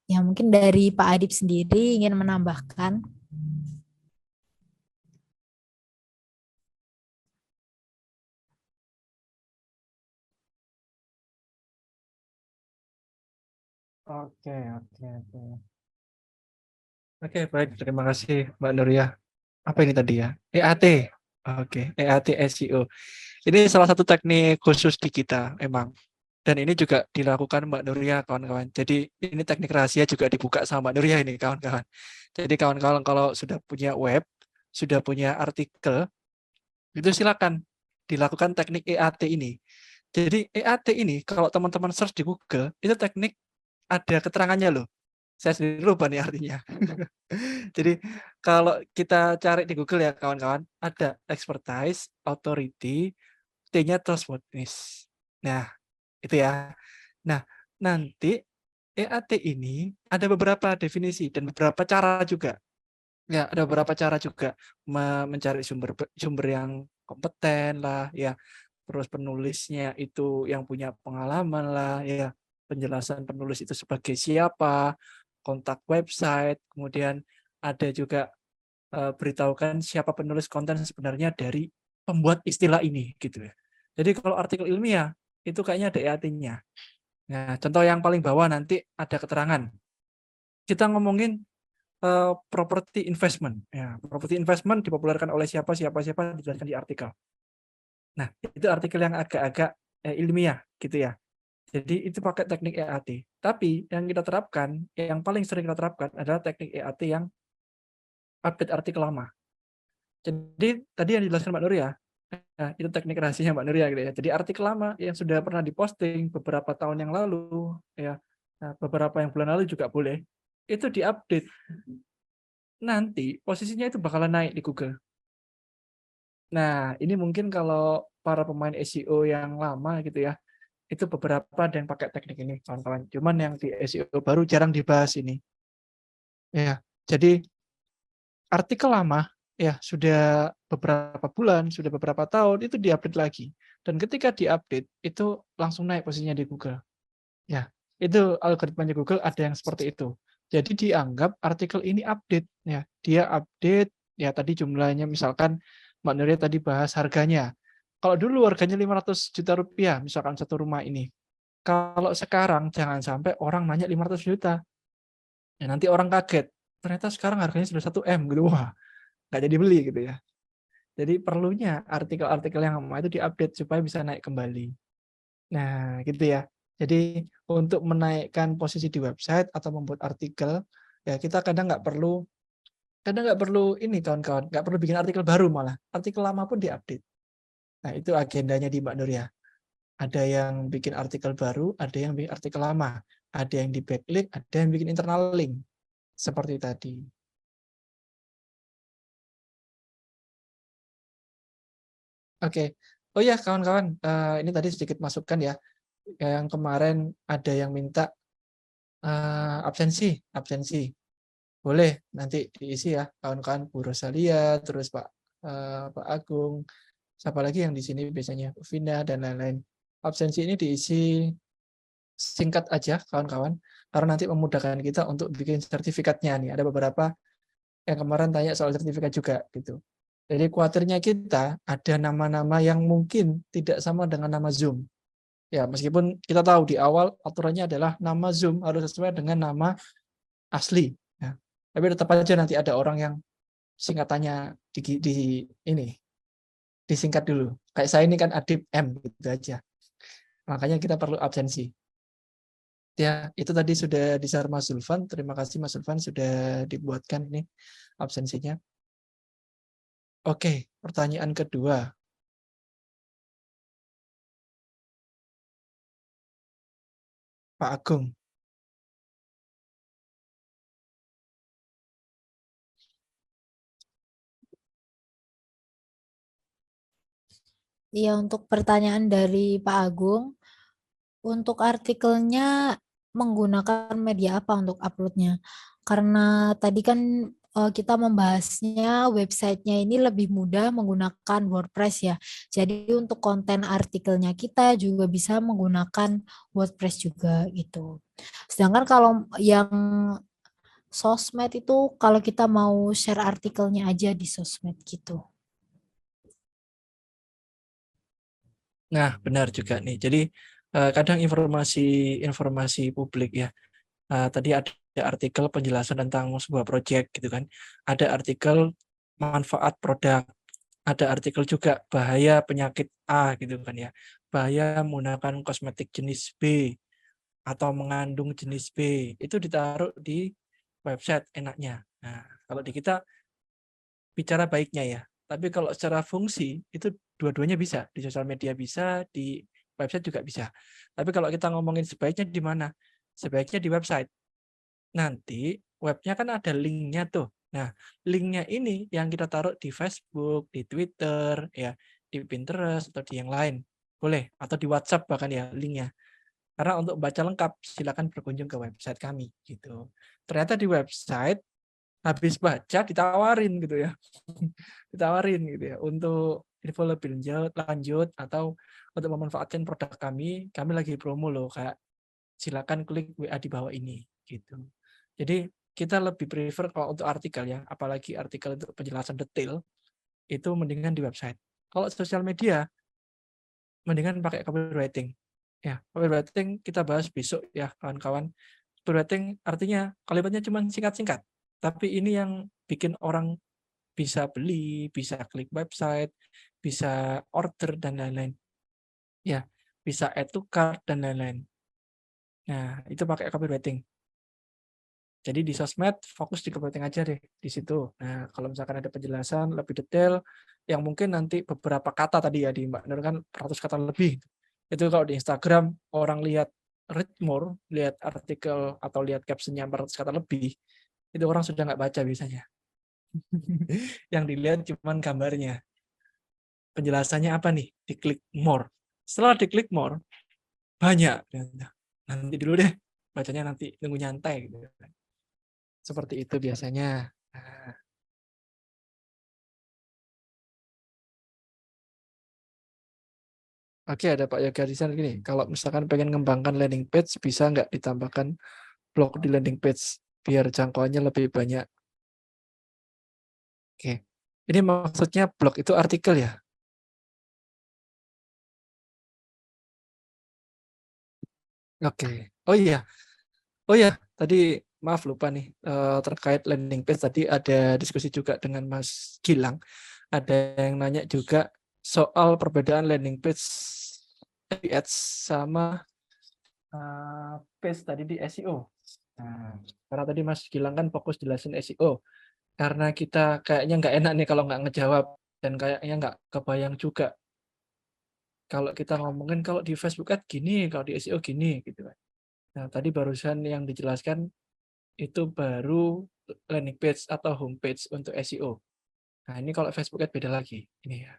Ya mungkin dari Pak Adib sendiri ingin menambahkan. Oke, oke, oke. Oke, baik. Terima kasih, Mbak Nuria. Apa ini tadi ya? EAT. Oke, EAT SEO. Ini salah satu teknik khusus di kita, emang. Dan ini juga dilakukan Mbak Nuria, kawan-kawan. Jadi ini teknik rahasia juga dibuka sama Mbak Nuria ini, kawan-kawan. Jadi kawan-kawan kalau sudah punya web, sudah punya artikel, itu silakan dilakukan teknik EAT ini. Jadi EAT ini kalau teman-teman search di Google, itu teknik ada keterangannya loh. Saya sendiri lupa nih artinya. Jadi kalau kita cari di Google ya kawan-kawan, ada expertise, authority, T-nya trustworthiness. Nah, itu ya. Nah, nanti EAT ini ada beberapa definisi dan beberapa cara juga. Ya, ada beberapa cara juga mencari sumber sumber yang kompeten lah, ya. Terus penulisnya itu yang punya pengalaman lah, ya. Penjelasan penulis itu sebagai siapa, kontak website, kemudian ada juga beritahukan siapa penulis konten sebenarnya dari pembuat istilah ini, gitu ya. Jadi kalau artikel ilmiah itu kayaknya ada EAT-nya. Nah, contoh yang paling bawah nanti ada keterangan. Kita ngomongin property investment. Ya, property investment dipopulerkan oleh siapa dijelaskan di artikel. Nah, itu artikel yang agak-agak ilmiah gitu ya. Jadi itu pakai teknik EAT. Tapi yang kita terapkan, yang paling sering kita terapkan adalah teknik EAT yang update artikel lama. Jadi tadi yang dijelaskan Mbak Nuria, nah, itu teknik rahasianya Mbak Nuria gitu ya. Jadi artikel lama yang sudah pernah diposting beberapa tahun yang lalu, ya, nah, beberapa yang bulan lalu juga boleh, itu diupdate. Nanti posisinya itu bakalan naik di Google. Nah, ini mungkin kalau para pemain SEO yang lama gitu ya, itu beberapa ada yang pakai teknik ini, kawan-kawan. Cuman yang di SEO baru jarang dibahas ini. Ya, jadi artikel lama ya sudah beberapa bulan, sudah beberapa tahun itu diupdate lagi. Dan ketika diupdate itu langsung naik posisinya di Google. Ya, itu algoritmanya Google ada yang seperti itu. Jadi dianggap artikel ini update ya. Dia update ya tadi jumlahnya misalkan Mbak Nuria tadi bahas harganya. Kalau dulu harganya 500 juta rupiah, misalkan satu rumah ini. Kalau sekarang jangan sampai orang nanya 500 juta. Ya, nanti orang kaget. Ternyata sekarang harganya sudah 1 M gitu. Wah, nggak jadi beli gitu ya. Jadi perlunya artikel-artikel yang lama itu diupdate supaya bisa naik kembali. Nah, gitu ya. Jadi untuk menaikkan posisi di website atau membuat artikel, ya kita kadang nggak perlu ini kawan-kawan, nggak perlu bikin artikel baru malah. Artikel lama pun diupdate. Nah, itu agendanya di Mbak Nur ya. Ada yang bikin artikel baru, ada yang bikin artikel lama. Ada yang di backlink, ada yang bikin internal link. Seperti tadi. Oke. Oh ya, kawan-kawan, ini tadi sedikit masukan ya. Yang kemarin ada yang minta absensi. Boleh nanti diisi ya, kawan-kawan, Bu Rosalia, terus Pak Agung, siapa lagi yang di sini biasanya, Bu Vina, dan lain-lain. Absensi ini diisi singkat aja, kawan-kawan, karena nanti memudahkan kita untuk bikin sertifikatnya nih. Ada beberapa yang kemarin tanya soal sertifikat juga gitu. Jadi khawatirnya kita ada nama-nama yang mungkin tidak sama dengan nama Zoom. Ya, meskipun kita tahu di awal aturannya adalah nama Zoom harus sesuai dengan nama asli. Ya. Tapi tetap aja nanti ada orang yang singkatannya ini disingkat dulu. Kayak saya ini kan Adib M gitu aja. Makanya kita perlu absensi. Ya, itu tadi sudah di-share Mas Zulfan. Terima kasih Mas Zulfan sudah dibuatkan ini absensinya. Oke, pertanyaan kedua. Pak Agung. Iya, untuk pertanyaan dari Pak Agung, untuk artikelnya menggunakan media apa untuk uploadnya? Karena tadi kan kita membahasnya websitenya ini lebih mudah menggunakan WordPress ya. Jadi untuk konten artikelnya kita juga bisa menggunakan WordPress juga gitu. Sedangkan kalau yang sosmed itu kalau kita mau share artikelnya aja di sosmed gitu. Nah, benar juga nih. Jadi kadang informasi publik ya. Tadi ada artikel penjelasan tentang sebuah proyek gitu kan. Ada artikel manfaat produk. Ada artikel juga bahaya penyakit A gitu kan ya. Bahaya menggunakan kosmetik jenis B atau mengandung jenis B. Itu ditaruh di website enaknya. Nah, kalau di kita bicara baiknya ya. Tapi kalau secara fungsi itu dua-duanya bisa, di sosial media bisa, di website juga bisa. Tapi kalau kita ngomongin sebaiknya di mana? Sebaiknya di website. Nanti webnya kan ada linknya tuh. Nah, linknya ini yang kita taruh di Facebook, di Twitter, ya, di Pinterest atau di yang lain. Boleh, atau di WhatsApp bahkan ya linknya. Karena untuk baca lengkap silakan berkunjung ke website kami gitu. Ternyata di website habis baca ditawarin gitu ya. Ditawarin gitu ya untuk info lebih lanjut atau untuk memanfaatkan produk kami lagi promo loh Kak. Silakan klik WA di bawah ini gitu. Jadi kita lebih prefer kalau untuk artikel ya, apalagi artikel untuk penjelasan detail itu mendingan di website. Kalau sosial media mendingan pakai copywriting. Ya, copywriting kita bahas besok ya kawan-kawan. Copywriting artinya kalimatnya cuma singkat-singkat. Tapi ini yang bikin orang bisa beli, bisa klik website, bisa order dan lain-lain. Ya, bisa add to cart dan lain-lain. Nah, itu pakai copywriting. Jadi di sosmed fokus di copywriting aja deh di situ. Nah, kalau misalkan ada penjelasan lebih detail yang mungkin nanti beberapa kata tadi ya di Mbak Nur kan 100 kata lebih. Itu kalau di Instagram orang lihat read more, lihat artikel atau lihat captionnya 400 kata lebih, itu orang sudah nggak baca biasanya. Yang dilihat cuma gambarnya. Penjelasannya apa nih? Diklik more. Setelah diklik more, banyak. Nanti dulu deh, bacanya nanti nunggu nyantai. Gitu. Seperti itu biasanya. Nah, oke, ada Pak Yoga di sana gini. Kalau misalkan pengen ngembangkan landing page, bisa nggak ditambahkan blog di landing page biar jangkauannya lebih banyak? Oke, ini maksudnya blog itu artikel ya? Oke. Oh iya, tadi maaf lupa nih terkait landing page tadi ada diskusi juga dengan Mas Gilang. Ada yang nanya juga soal perbedaan landing page ads sama page tadi di SEO. Nah, karena tadi Mas Gilang kan fokus jelasin SEO. Karena kita kayaknya nggak enak nih kalau nggak ngejawab dan kayaknya nggak kebayang juga kalau kita ngomongin kalau di Facebook Ads gini, kalau di SEO gini gitu kan. Nah, tadi barusan yang dijelaskan itu baru landing page atau homepage untuk SEO. Nah, ini kalau Facebook Ads beda lagi. Ini ya,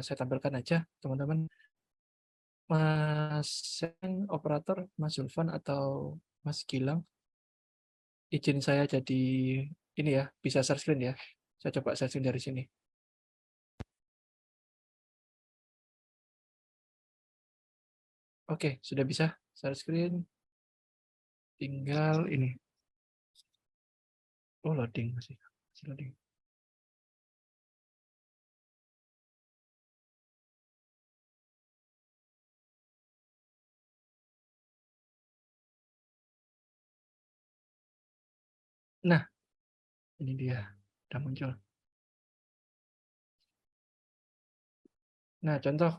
saya tampilkan aja teman-teman. Mas Sen, operator, Mas Zulfan atau Mas Gilang, izin saya jadi ini ya, bisa share screen ya. Saya coba share screen dari sini. Oke, sudah bisa share screen. Tinggal ini. Oh, loading masih loading. Nah, ini dia. Udah muncul. Nah, contoh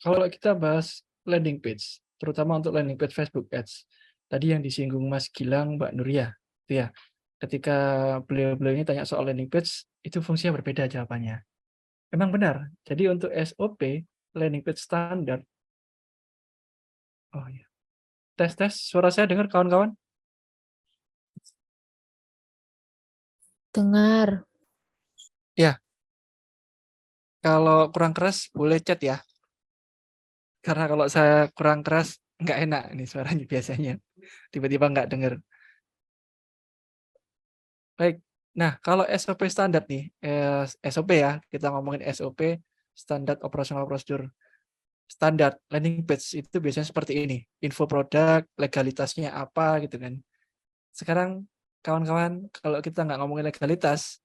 kalau kita bahas landing page, terutama untuk landing page Facebook Ads, tadi yang disinggung Mas Gilang, Mbak Nuria, itu ya. Ketika beliau-beliau ini tanya soal landing page, itu fungsinya berbeda jawabannya. Memang benar. Jadi untuk SOP, landing page standar. Oh iya. Tes, suara saya dengar kawan-kawan? Dengar. Ya, kalau kurang keras boleh chat ya. Karena kalau saya kurang keras, nggak enak ini suaranya biasanya. Tiba-tiba nggak dengar. Baik. Nah, kalau SOP standar nih, SOP ya, kita ngomongin SOP, standar operasional prosedur. Standar landing page itu biasanya seperti ini. Info produk, legalitasnya apa gitu kan. Sekarang kawan-kawan, kalau kita nggak ngomongin legalitas,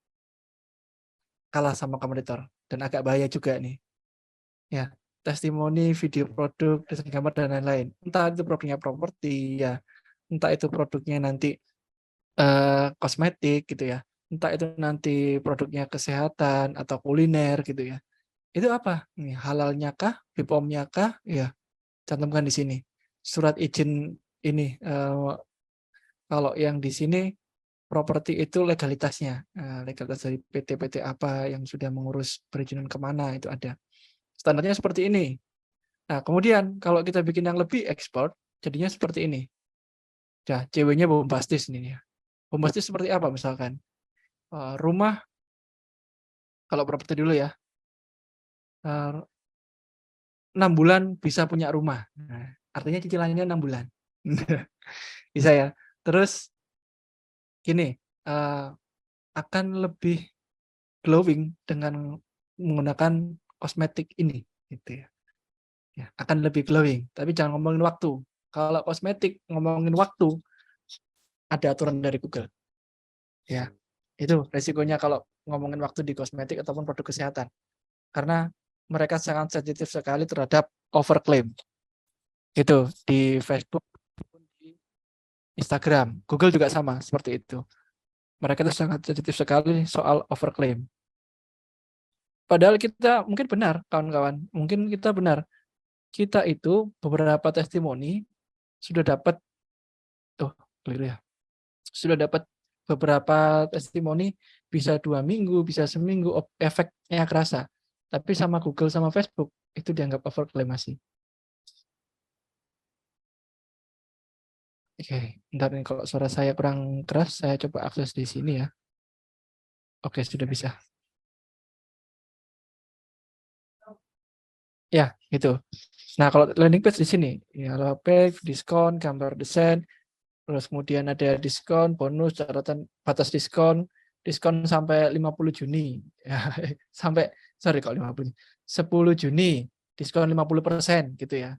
kalah sama kompetitor. Dan agak bahaya juga nih. Ya, testimoni, video produk, desain gambar, dan lain-lain. Entah itu produknya properti, ya. Entah itu produknya nanti kosmetik gitu ya. Entah itu nanti produknya kesehatan atau kuliner gitu ya. Itu apa? Nih, halalnya kah? BPOM-nya kah? Ya, cantumkan di sini. Surat izin ini kalau yang di sini properti itu legalitasnya. Legalitas dari PT-PT apa yang sudah mengurus perizinan kemana itu ada. Standarnya seperti ini. Nah, kemudian kalau kita bikin yang lebih ekspor, jadinya seperti ini. Ya, ceweknya bombastis nih ya. Bombastis seperti apa misalkan? Rumah, kalau properti dulu ya, 6 bulan bisa punya rumah. Nah, artinya cicilannya 6 bulan. Bisa ya. Terus gini, akan lebih glowing dengan menggunakan kosmetik ini, gitu ya. Ya, akan lebih glowing, tapi jangan ngomongin waktu. Kalau kosmetik ngomongin waktu, ada aturan dari Google. Ya, itu resikonya kalau ngomongin waktu di kosmetik ataupun produk kesehatan. Karena mereka sangat sensitif sekali terhadap overclaim. Itu di Facebook, di Instagram, Google juga sama seperti itu. Mereka itu sangat sensitif sekali soal overclaim. Padahal kita mungkin benar, kawan-kawan. Mungkin kita benar. Kita itu beberapa testimoni sudah dapat, keliru ya. Sudah dapat beberapa testimoni bisa 2 minggu, bisa seminggu, efeknya kerasa. Tapi sama Google sama Facebook itu dianggap overclaim masih. Oke, bentar nih kalau suara saya kurang keras, saya coba akses di sini ya. Oke, sudah bisa. Ya, gitu. Nah, kalau landing page di sini, ya page, diskon, gambar desain, terus kemudian ada diskon, bonus, catatan batas diskon, diskon sampai 50 Juni. Ya, sampai, sorry kok 50, 10 Juni, diskon 50% gitu ya.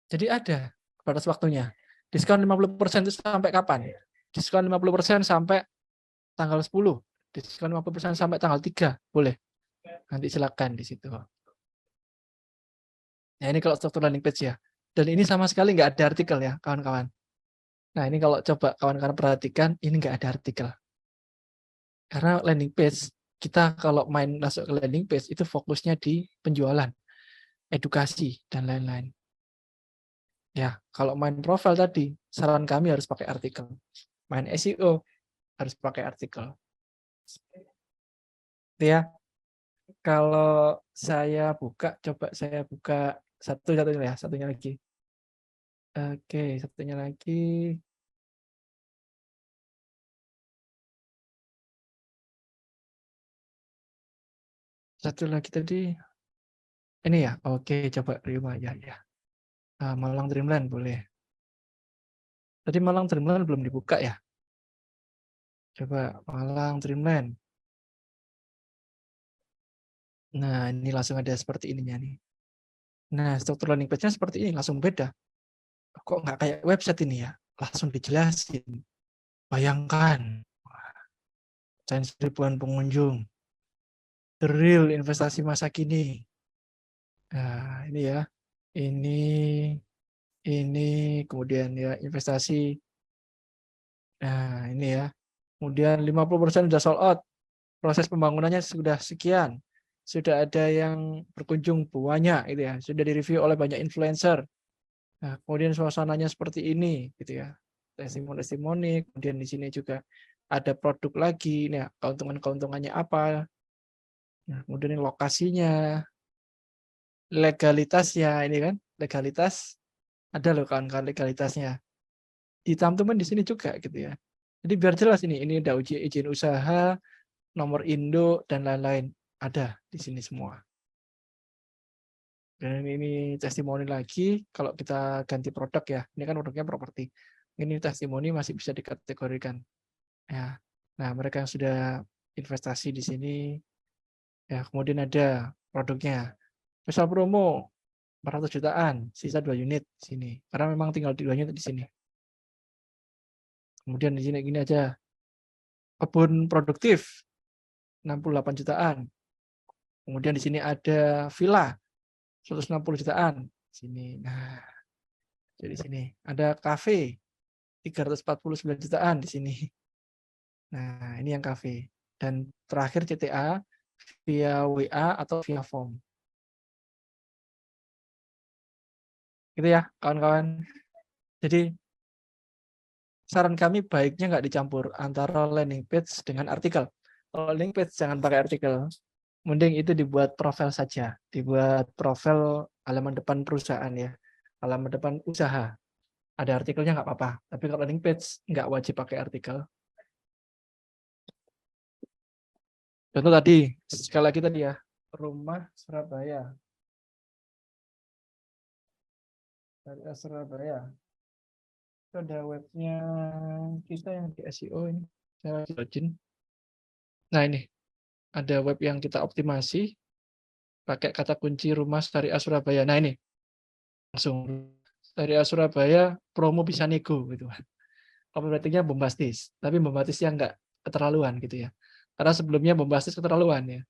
Jadi ada batas waktunya. Diskon 50% itu sampai kapan? Diskon 50% sampai tanggal 10. Diskon 50% sampai tanggal 3. Boleh. Nanti silakan di situ. Nah, ini kalau struktur landing page ya. Dan ini sama sekali nggak ada artikel ya, kawan-kawan. Nah, ini kalau coba kawan-kawan perhatikan, ini nggak ada artikel. Karena landing page, kita kalau main masuk ke landing page, itu fokusnya di penjualan, edukasi, dan lain-lain. Ya, kalau main profile tadi, saran kami harus pakai artikel. Main SEO, harus pakai artikel. Ya, kalau saya buka, coba saya buka satunya ya, satunya lagi. Oke, satunya lagi. Satu lagi tadi. Ini ya, oke, coba terima ya. Malang Dreamland boleh. Tadi Malang Dreamland belum dibuka ya. Coba Malang Dreamland. Nah, ini langsung ada seperti ininya nih. Nah, struktur landing page-nya seperti ini, langsung beda. Kok nggak kayak website ini ya? Langsung dijelasin. Bayangkan, ribuan pengunjung. The real investasi masa kini. Nah, ini ya. Ini, kemudian ya investasi. Nah, ini ya. Kemudian 50% sudah sold out. Proses pembangunannya sudah sekian. Sudah ada yang berkunjung banyak gitu ya. Sudah direview oleh banyak influencer. Nah, kemudian suasananya seperti ini gitu ya. Testimoni, kemudian di sini juga ada produk lagi. Nah, keuntungannya apa? Nah, kemudian ini lokasinya, legalitasnya ini kan, legalitas ada loh kawan-kawan legalitasnya. Ditamtumin di sini juga gitu ya. Jadi biar jelas ini ada izin usaha, nomor induk dan lain-lain ada di sini semua. Dan ini testimoni lagi kalau kita ganti produk ya. Ini kan produknya properti. Ini testimoni masih bisa dikategorikan. Ya. Nah, mereka yang sudah investasi di sini ya, kemudian ada produknya. Misal promo 400 jutaan, sisa 2 unit sini. Karena memang tinggal 2 unit di sini. Kemudian di sini gini aja. Kebun produktif 68 jutaan. Kemudian di sini ada villa 160 jutaan. Sini. Nah, jadi sini ada kafe 349 jutaan di sini. Nah, ini yang kafe. Dan terakhir CTA via WA atau via form. Gitu ya, kawan-kawan. Jadi saran kami baiknya nggak dicampur antara landing page dengan artikel. Kalau landing page jangan pakai artikel. Mending itu dibuat profil saja. Dibuat profil halaman depan perusahaan ya. Halaman depan usaha. Ada artikelnya nggak apa-apa. Tapi kalau landing page nggak wajib pakai artikel. Contoh tadi, sekali lagi tadi ya. Rumah Surabaya. Dari Surabaya. Itu ada webnya kita yang di SEO ini. Saya login. Nah ini, ada web yang kita optimasi. Pakai kata kunci rumah Syariah Surabaya. Nah ini, langsung Syariah Surabaya, promo bisa nego gitu. Copywriting-nya bombastis, tapi bombastisnya nggak keterlaluan gitu ya. Karena sebelumnya bombastis keterlaluan ya.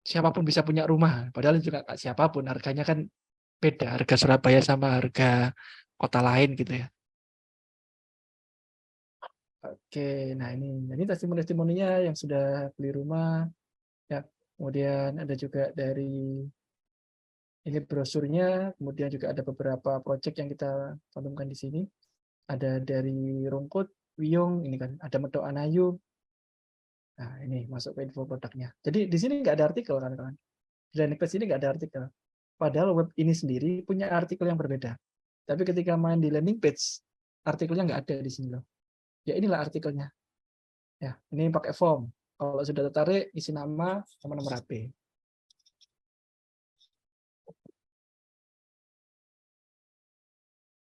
Siapapun bisa punya rumah, padahal juga nggak siapapun. Harganya kan beda, harga Surabaya sama harga kota lain gitu ya. Oke, nah ini testimoni-testimoninya yang sudah beli rumah. Ya, kemudian ada juga dari ini brosurnya, kemudian juga ada beberapa project yang kita cantumkan di sini. Ada dari Rungkut, Wiyung, ini kan ada Medok Anayu. Nah, ini masuk ke info produknya. Jadi di sini nggak ada artikel kan, kawan. Di landing page ini nggak ada artikel. Padahal web ini sendiri punya artikel yang berbeda. Tapi ketika main di landing page, artikelnya nggak ada di sini loh. Ya inilah artikelnya. Ya, ini pakai form. Kalau sudah tertarik, isi nama sama nomor HP.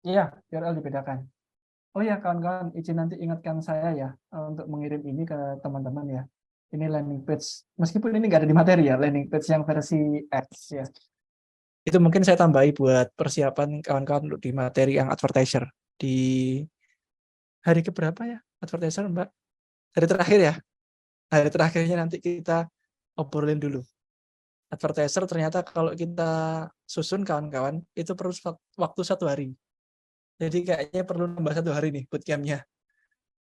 Iya, URL dibedakan. Oh ya, kawan-kawan, izin nanti ingatkan saya ya untuk mengirim ini ke teman-teman ya. Ini landing page, meskipun ini nggak ada di materi ya, landing page yang versi X ya. Itu mungkin saya tambahi buat persiapan kawan-kawan untuk di materi yang advertiser. Di hari keberapa ya advertiser, Mbak? Hari terakhir ya? Hari terakhirnya nanti kita obrolin dulu. advertiser ternyata kalau kita susun kawan-kawan itu perlu waktu 1 hari. Jadi kayaknya perlu nambah 1 hari nih bootcampnya.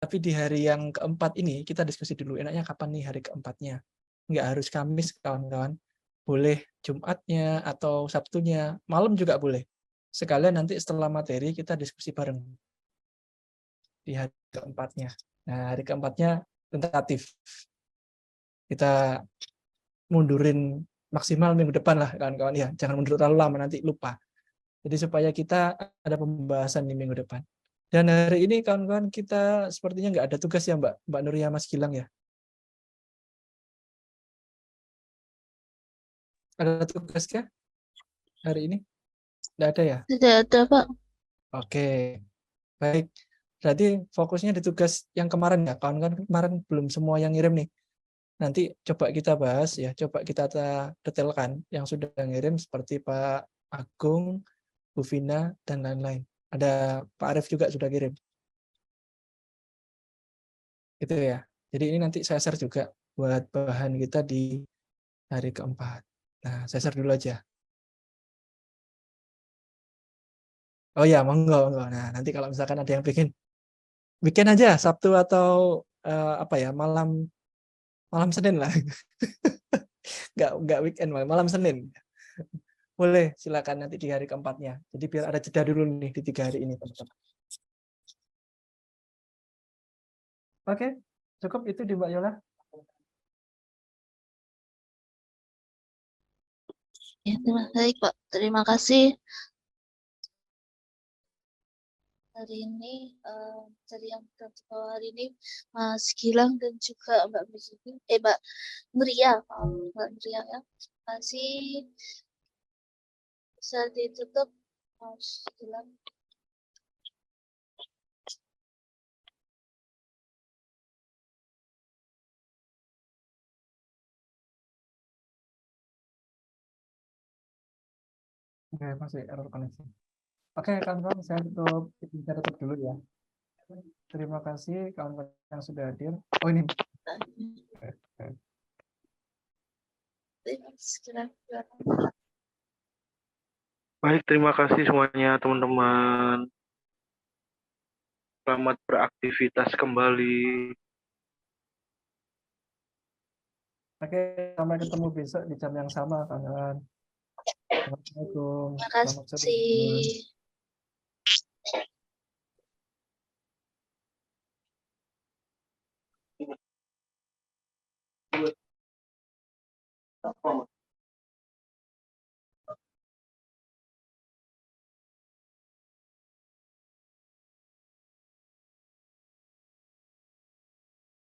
Tapi di hari yang keempat ini kita diskusi dulu enaknya kapan nih hari keempatnya. Nggak harus Kamis kawan-kawan. Boleh Jumatnya atau Sabtunya, malam juga boleh. Sekalian nanti setelah materi kita diskusi bareng di hari keempatnya. Nah, hari keempatnya tentatif. Kita mundurin maksimal minggu depan lah kawan-kawan ya. Jangan mundur terlalu lama nanti lupa. Jadi supaya kita ada pembahasan di minggu depan. Dan hari ini kawan-kawan kita sepertinya nggak ada tugas ya Mbak Nuria Mas Gilang ya. Ada tugas kah hari ini? Nggak ada ya? Tidak ada, Pak. Oke, baik. Berarti fokusnya di tugas yang kemarin ya. Kawan-kawan kemarin belum semua yang ngirim nih. Nanti coba kita bahas ya, coba kita detailkan yang sudah ngirim seperti Pak Agung, Bu Vina, dan lain-lain. Ada Pak Arief juga sudah kirim. Gitu ya. Jadi ini nanti saya share juga buat bahan kita di hari keempat. Nah, saya share dulu aja. Oh ya, monggo, monggo. Nah, nanti kalau misalkan ada yang bikin aja Sabtu atau apa ya, malam Senin lah. Nggak weekend, malam Senin. Boleh, silakan nanti di hari keempatnya. Jadi biar ada jeda dulu nih di 3 hari ini, teman-teman. Oke, cukup itu di Mbak Yola. Ya, terima kasih, Pak. Terima kasih hari ini, dari yang kita bawa hari ini, Mas Gilang dan juga Mbak Mbak Nuria, Mbak Nuria ya. Terima kasih. Bisa ditutup, Mas Gilang. Oke, masih error koneksi. Oke, kawan-kawan, saya tutup dulu ya. Terima kasih kawan-kawan yang sudah hadir. Oh ini. Baik, terima kasih semuanya teman-teman. Selamat beraktivitas kembali. Oke, sampai ketemu besok di jam yang sama, kawan-kawan. Assalamualaikum. Terima Selamat sore. kasih.